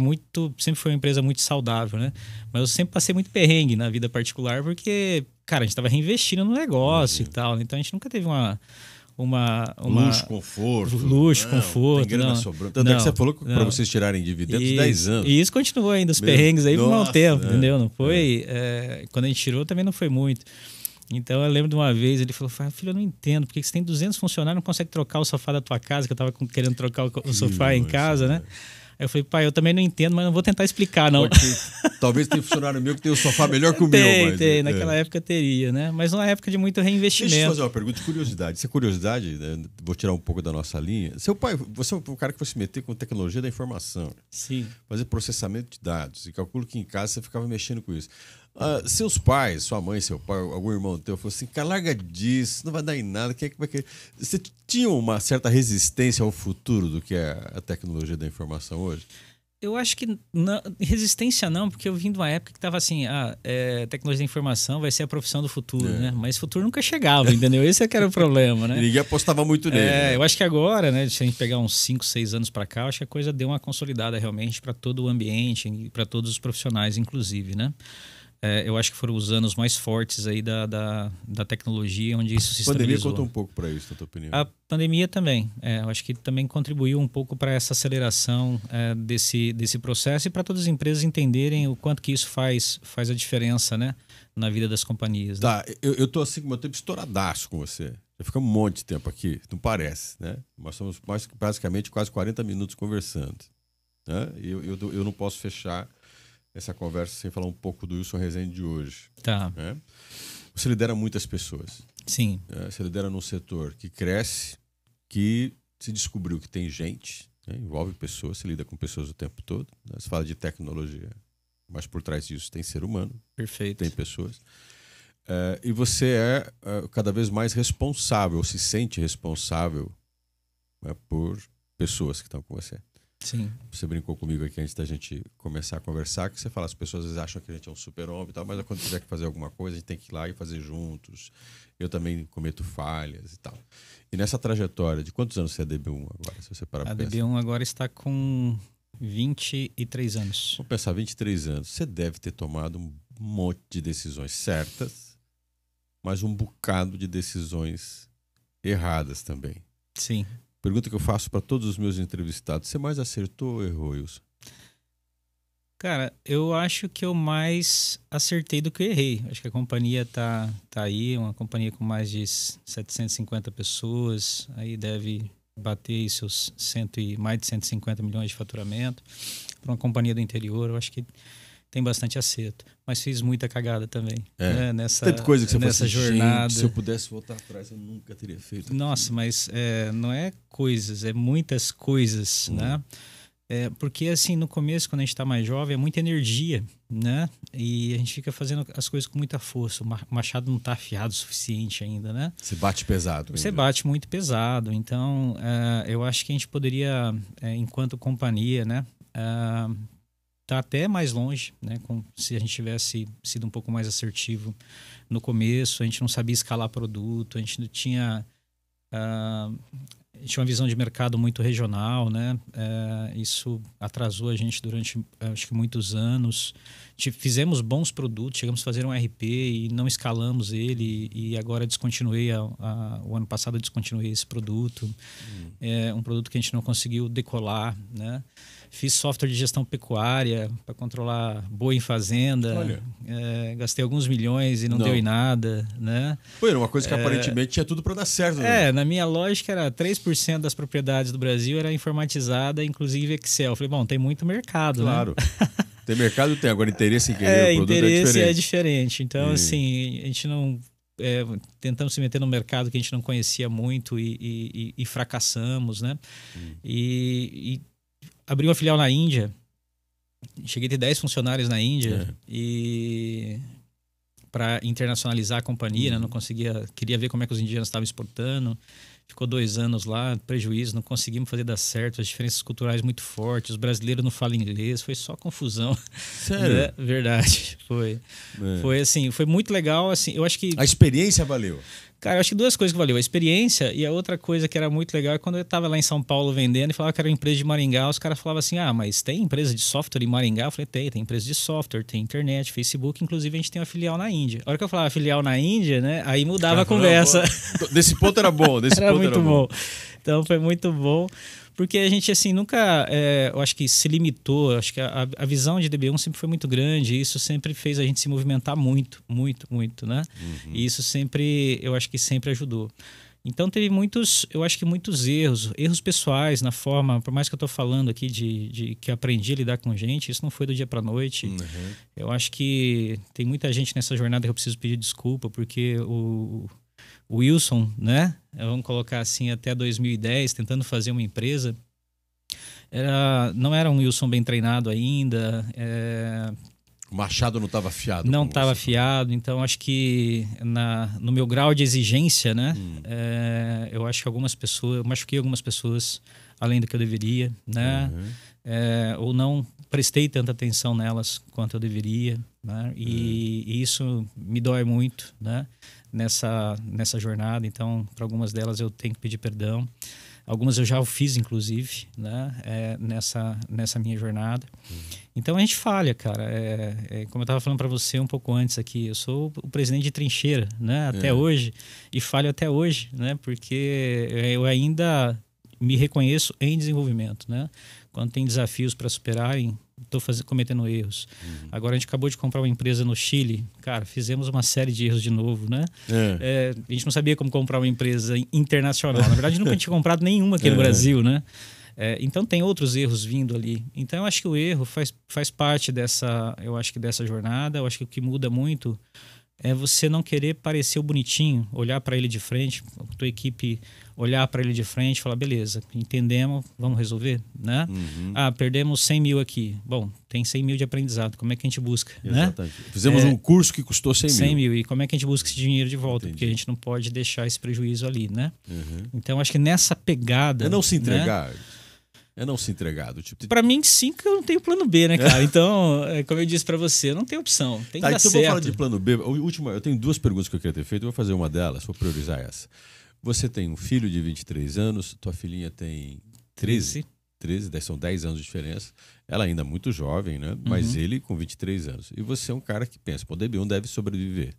sempre foi uma empresa muito saudável, né? Mas eu sempre passei muito perrengue na vida particular, porque, cara, a gente estava reinvestindo no negócio e tal. Então a gente nunca teve luxo, conforto. Conforto. Tem grana sobrando. Tanto é que você falou que para vocês tirarem dividendos 10 anos. E isso continuou ainda, os perrengues aí por um tempo, entendeu? Não foi... quando a gente tirou também não foi muito. Então eu lembro de uma vez, ele falou, filho, eu não entendo, porque você tem 200 funcionários, não consegue trocar o sofá da tua casa, que eu tava querendo trocar o sofá em casa, né? Aí eu falei, pai, eu também não entendo, mas não vou tentar explicar, não. Talvez tenha funcionário meu que tem o sofá melhor que o meu. Mas, naquela época teria, né? Mas numa época de muito reinvestimento. Deixa eu fazer uma pergunta de curiosidade. Isso é curiosidade, né? Vou tirar um pouco da nossa linha. Seu pai, você é o cara que foi se meter com tecnologia da informação. Sim. Fazer processamento de dados. E calculo que em casa você ficava mexendo com isso. Seus pais, sua mãe, seu pai, algum irmão teu, falou assim, cara, larga disso, não vai dar em nada. Quem é que vai querer? Você tinha uma certa resistência ao futuro do que é a tecnologia da informação hoje? Eu acho que não, resistência não, porque eu vim de uma época que estava assim, tecnologia da informação vai ser a profissão do futuro, né? Mas o futuro nunca chegava, entendeu? Esse é que era o problema, né? E ninguém apostava muito nele. Né? Eu acho que agora, né, se a gente pegar uns 5, 6 anos para cá, eu acho que a coisa deu uma consolidada realmente para todo o ambiente e para todos os profissionais, inclusive, né? Eu acho que foram os anos mais fortes aí da tecnologia, onde isso se estabilizou. A pandemia conta um pouco para isso, na tua opinião? A pandemia também. Eu acho que também contribuiu um pouco para essa aceleração desse processo e para todas as empresas entenderem o quanto que isso faz a diferença, né, na vida das companhias. Né? Tá, eu tô assim com o meu tempo estouradaço com você. Já fica um monte de tempo aqui, não parece, né? Nós somos basicamente quase 40 minutos conversando. né? Eu não posso fechar essa conversa sem falar um pouco do Wilson Rezende de hoje. Tá. Né? Você lidera muitas pessoas. Sim. Você lidera num setor que cresce, que se descobriu que tem gente, né? Envolve pessoas, se lida com pessoas o tempo todo. Né? Você fala de tecnologia, mas por trás disso tem ser humano. Perfeito. Tem pessoas. E você é cada vez mais responsável, se sente responsável, né, por pessoas que estão com você. Sim. Você brincou comigo aqui antes da gente começar a conversar, que você fala, as pessoas às vezes acham que a gente é um super-homem e tal, mas quando tiver que fazer alguma coisa, a gente tem que ir lá e fazer juntos. Eu também cometo falhas e tal. E nessa trajetória, de quantos anos você é DB1 agora? Se você parar pra A pensar? DB1 agora está com 23 anos. Vamos pensar, 23 anos. Você deve ter tomado um monte de decisões certas, mas um bocado de decisões erradas também. Sim. Pergunta que eu faço para todos os meus entrevistados. Você mais acertou ou errou, Wilson? Cara, eu acho que eu mais acertei do que errei. Acho que a companhia tá aí, uma companhia com mais de 750 pessoas, aí deve bater aí seus mais de 150 milhões de faturamento. Para uma companhia do interior, eu acho que tem bastante acerto. Mas fiz muita cagada também. Né? Tanta coisa que você nessa falou assim, jornada. gente, se eu pudesse voltar atrás, eu nunca teria feito. Nossa, mas não é coisas, é muitas coisas, né? Porque assim, no começo, quando a gente está mais jovem, é muita energia, né? E a gente fica fazendo as coisas com muita força. O machado não está afiado o suficiente ainda, né? Você bate pesado. Você bate muito pesado. Então, eu acho que a gente poderia, enquanto companhia, né? Tá até mais longe, né? Se a gente tivesse sido um pouco mais assertivo no começo, a gente não sabia escalar produto, a gente não tinha... tinha uma visão de mercado muito regional, né? Isso atrasou a gente durante, acho que, muitos anos. Fizemos bons produtos, chegamos a fazer um RP e não escalamos ele. E agora descontinuei, o ano passado eu descontinuei esse produto. É um produto que a gente não conseguiu decolar, né? Fiz software de gestão pecuária para controlar boi em fazenda. Olha. Gastei alguns milhões e não deu em nada, né? Foi uma coisa que aparentemente tinha tudo para dar certo. Né? Na minha lógica era 3% das propriedades do Brasil era informatizada, inclusive Excel. Eu falei, bom, tem muito mercado, claro. Né? Tem mercado, tem. Agora interesse em querer o produto interesse é diferente. Então, assim, a gente não... tentamos se meter no mercado que a gente não conhecia muito e fracassamos, né? E abri uma filial na Índia. Cheguei a ter 10 funcionários na Índia e para internacionalizar a companhia, né? Não conseguia, queria ver como é que os indianos estavam exportando. Ficou 2 anos lá, prejuízo, não conseguimos fazer dar certo, as diferenças culturais muito fortes, os brasileiros não falam inglês, foi só confusão. Sério? Verdade, foi. Foi assim, foi muito legal, assim, eu acho que... A experiência valeu. Cara, eu acho que 2 coisas que valeu. A experiência e a outra coisa que era muito legal é quando eu estava lá em São Paulo vendendo e falava que era uma empresa de Maringá, os caras falavam assim, mas tem empresa de software em Maringá? Eu falei, tem empresa de software, tem internet, Facebook, inclusive a gente tem uma filial na Índia. A hora que eu falava filial na Índia, né, aí mudava a conversa. Desse ponto era bom, era muito bom. Então foi muito bom. Porque a gente, assim, nunca, eu acho que se limitou, acho que a visão de DB1 sempre foi muito grande e isso sempre fez a gente se movimentar muito, muito, muito, né? E isso sempre, eu acho que sempre ajudou. Então teve muitos erros pessoais na forma, por mais que eu estou falando aqui de que aprendi a lidar com gente, isso não foi do dia para a noite. Eu acho que tem muita gente nessa jornada que eu preciso pedir desculpa, porque o Wilson, né? Vamos colocar assim, até 2010, tentando fazer uma empresa, não era um Wilson bem treinado ainda. O machado não estava afiado. Não estava afiado, então acho que no meu grau de exigência, né? Eu acho que eu machuquei algumas pessoas além do que eu deveria, né? Ou não prestei tanta atenção nelas quanto eu deveria, né? E isso me dói muito, né? Nessa jornada. Então, para algumas delas eu tenho que pedir perdão. Algumas eu já o fiz, inclusive, né? Nessa minha jornada. Então a gente falha, cara. Como eu estava falando para você um pouco antes aqui, eu sou o presidente de trincheira, né? Até hoje. E falho até hoje, né? Porque eu ainda me reconheço em desenvolvimento, né? Quando tem desafios para superarem, estou cometendo erros. Agora a gente acabou de comprar uma empresa no Chile. Cara, fizemos uma série de erros de novo, né? A gente não sabia como comprar uma empresa internacional. Na verdade, nunca tinha comprado nenhuma aqui no Brasil, né? Então tem outros erros vindo ali. Então eu acho que o erro faz parte dessa jornada. Eu acho que o que muda muito é você não querer parecer o bonitinho, olhar para ele de frente, a tua equipe olhar para ele de frente e falar, beleza, entendemos, vamos resolver, né? Perdemos 100 mil aqui. Bom, tem 100 mil de aprendizado, como é que a gente busca? Exatamente. Né? Fizemos um curso que custou 100 mil. E como é que a gente busca esse dinheiro de volta? Porque a gente não pode deixar esse prejuízo ali, né? Então, acho que nessa pegada... É não se entregar... Né? É não se entregar do tipo. Pra mim, sim, que eu não tenho plano B, né, cara? Então, como eu disse pra você, não tem opção. Tem que dar então certo. Vamos falar de plano B. Eu tenho 2 perguntas que eu queria ter feito. Eu vou fazer uma delas, vou priorizar essa. Você tem um filho de 23 anos, tua filhinha tem 13, são 10 anos de diferença. Ela ainda é muito jovem, né? Mas ele com 23 anos. E você é um cara que pensa, o DB1 deve sobreviver.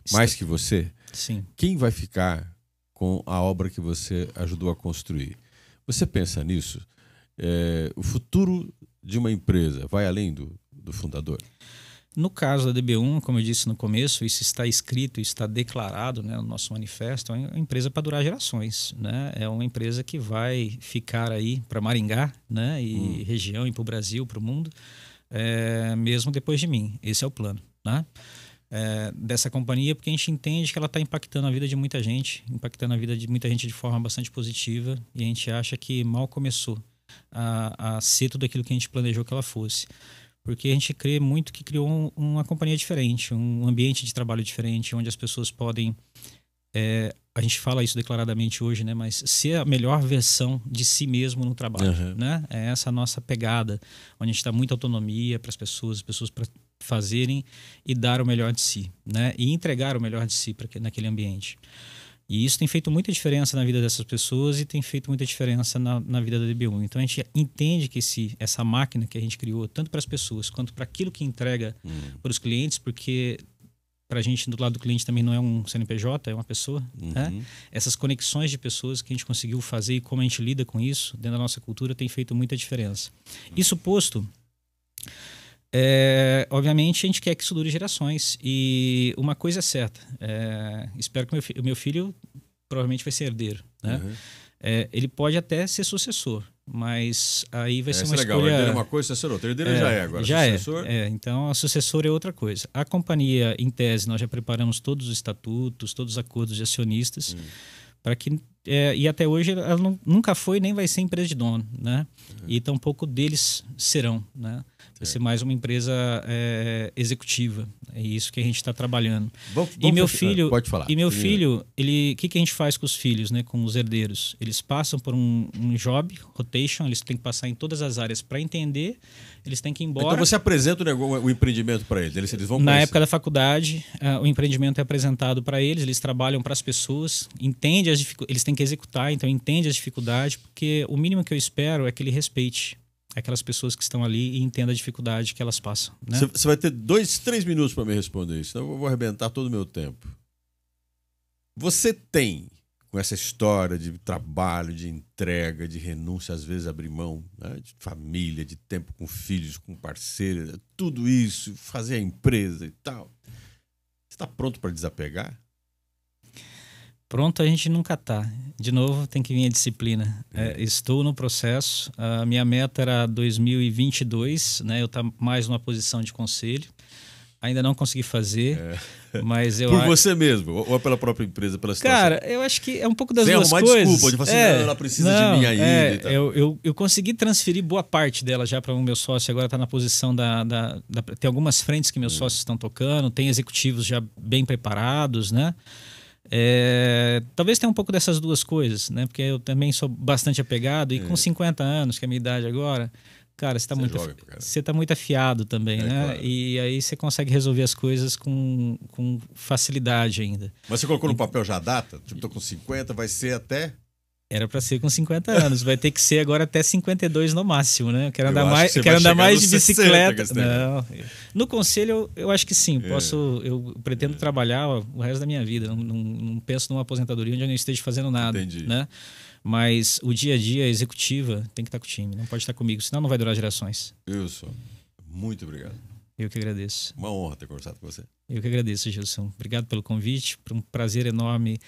Mais que você? Sim. Quem vai ficar com a obra que você ajudou a construir? Você pensa nisso? O futuro de uma empresa vai além do fundador? No caso da DB1, como eu disse no começo, isso está escrito, está declarado, né, no nosso manifesto, é uma empresa para durar gerações, né? É uma empresa que vai ficar aí para Maringá, né, e região, e para o Brasil, para o mundo, mesmo depois de mim. Esse é o plano, né? Dessa companhia, porque a gente entende que ela está impactando a vida de muita gente, de forma bastante positiva, e a gente acha que mal começou a ser tudo aquilo que a gente planejou que ela fosse. Porque a gente crê muito que criou uma companhia diferente, um ambiente de trabalho diferente, onde as pessoas podem, a gente fala isso declaradamente hoje, né, mas ser a melhor versão de si mesmo no trabalho. Né? É essa a nossa pegada, onde a gente dá muita autonomia para as pessoas para fazerem e dar o melhor de si, né? E entregar o melhor de si naquele ambiente. E isso tem feito muita diferença na vida dessas pessoas e tem feito muita diferença na vida da DB1. Então a gente entende que essa máquina que a gente criou, tanto para as pessoas quanto para aquilo que entrega para os clientes, porque para a gente do lado do cliente também não é um CNPJ, é uma pessoa. Né? Essas conexões de pessoas que a gente conseguiu fazer e como a gente lida com isso dentro da nossa cultura tem feito muita diferença. Isso posto... obviamente a gente quer que isso dure gerações e uma coisa é certa, espero que o meu filho provavelmente vai ser herdeiro, né? Ele pode até ser sucessor, mas aí vai ser uma legal. escolha... Herdeiro é uma coisa, sucessor outra. Herdeiro já é agora. Já sucessor... então a sucessor é outra coisa. A companhia, em tese, nós já preparamos todos os estatutos, todos os acordos de acionistas para que e até hoje ela nunca foi nem vai ser empresa de dono, né? E tampouco deles serão, né? Vai ser mais uma empresa executiva. É isso que a gente está trabalhando. E meu filho, pode falar. E meu filho, o que a gente faz com os filhos, né? Com os herdeiros? Eles passam por um job rotation, eles têm que passar em todas as áreas para entender. Eles têm que ir embora. Então você apresenta o empreendimento para eles. Eles vão na época da faculdade, o empreendimento é apresentado para eles trabalham para as pessoas, eles têm que executar, então entende as dificuldades, porque o mínimo que eu espero é que ele respeite aquelas pessoas que estão ali e entenda a dificuldade que elas passam. Né? Você vai ter 2, 3 minutos para me responder isso, senão eu vou arrebentar todo o meu tempo. Você tem, com essa história de trabalho, de entrega, de renúncia, às vezes abrir mão, né, de família, de tempo com filhos, com parceiro, tudo isso, fazer a empresa e tal. Você está pronto para desapegar? Pronto, a gente nunca está. De novo, tem que vir a disciplina. Estou no processo. A minha meta era 2022, né? Eu estou mais numa posição de conselho. Ainda não consegui fazer, mas eu... Por você mesmo, ou pela própria empresa, pela situação? Cara, eu acho que é um pouco das duas coisas. Sem arrumar desculpa, de falar assim, ela precisa de mim ainda e tal. Eu consegui transferir boa parte dela já para o meu sócio, agora está na posição tem algumas frentes que meus sócios estão tocando, tem executivos já bem preparados, né? Talvez tenha um pouco dessas duas coisas, né? Porque eu também sou bastante apegado e com 50 anos, que é a minha idade agora, cara, você tá muito afiado também, né? Claro. E aí você consegue resolver as coisas com facilidade ainda. Mas você colocou no papel já a data? Tipo, tô com 50, vai ser até... Era para ser com 50 anos, vai ter que ser agora até 52 no máximo, né? Quero andar mais de bicicleta. Não. No conselho, eu acho que sim. Eu pretendo trabalhar o resto da minha vida. Não penso numa aposentadoria onde eu não esteja fazendo nada. Entendi. Né? Mas o dia a dia, a executiva, tem que estar com o time. Não pode estar comigo, senão não vai durar gerações. Wilson, muito obrigado. Eu que agradeço. Uma honra ter conversado com você. Eu que agradeço, Gilson. Obrigado pelo convite. Foi um prazer enorme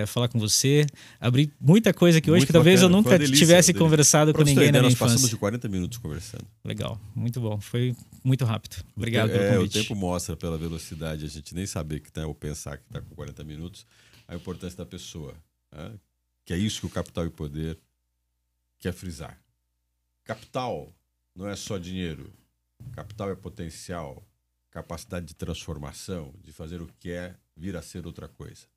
falar com você. Abri muita coisa aqui hoje que talvez eu nunca tivesse conversado com ninguém na minha infância. Nós passamos de 40 minutos conversando. Legal, muito bom. Foi muito rápido. Obrigado pelo convite. O tempo mostra pela velocidade, a gente nem saber que ou pensar que está com 40 minutos, a importância da pessoa. Né? Que é isso que o Capital e Poder quer frisar. Capital não é só dinheiro. Capital é potencial, capacidade de transformação, de fazer o que é vir a ser outra coisa.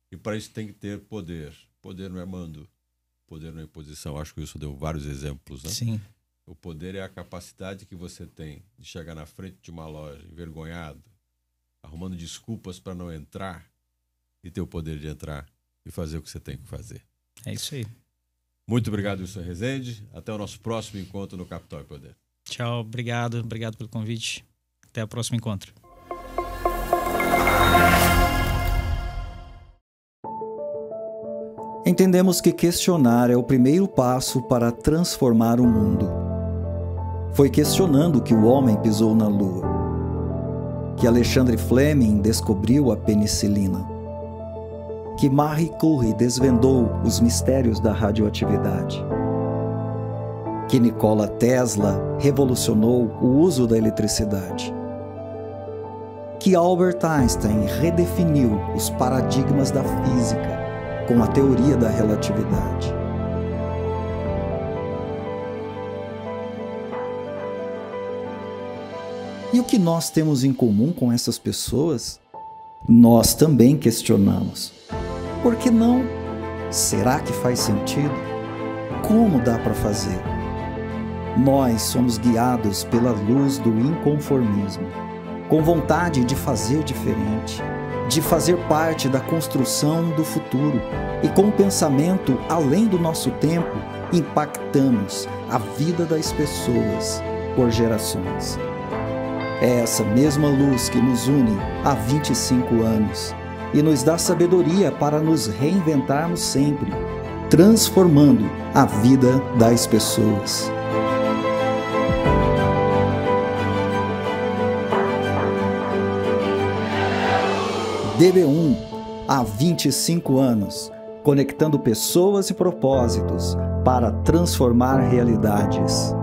E para isso tem que ter poder. Poder não é mando, poder não é imposição. Acho que isso deu vários exemplos, né? Sim. O poder é a capacidade que você tem de chegar na frente de uma loja envergonhado, arrumando desculpas para não entrar e ter o poder de entrar e fazer o que você tem que fazer. É isso aí. Muito obrigado, Wilson Rezende. Até o nosso próximo encontro no Capital e Poder. Tchau, obrigado pelo convite. Até o próximo encontro. Entendemos que questionar é o primeiro passo para transformar o mundo. Foi questionando que o homem pisou na Lua, que Alexandre Fleming descobriu a penicilina, que Marie Curie desvendou os mistérios da radioatividade, que Nikola Tesla revolucionou o uso da eletricidade, que Albert Einstein redefiniu os paradigmas da física com a teoria da relatividade. E o que nós temos em comum com essas pessoas? Nós também questionamos. Por que não? Será que faz sentido? Como dá para fazer? Nós somos guiados pela luz do inconformismo, com vontade de fazer diferente, de fazer parte da construção do futuro, e com um pensamento além do nosso tempo, impactamos a vida das pessoas por gerações. É essa mesma luz que nos une há 25 anos e nos dá sabedoria para nos reinventarmos sempre, transformando a vida das pessoas. DB1, há 25 anos, conectando pessoas e propósitos para transformar realidades.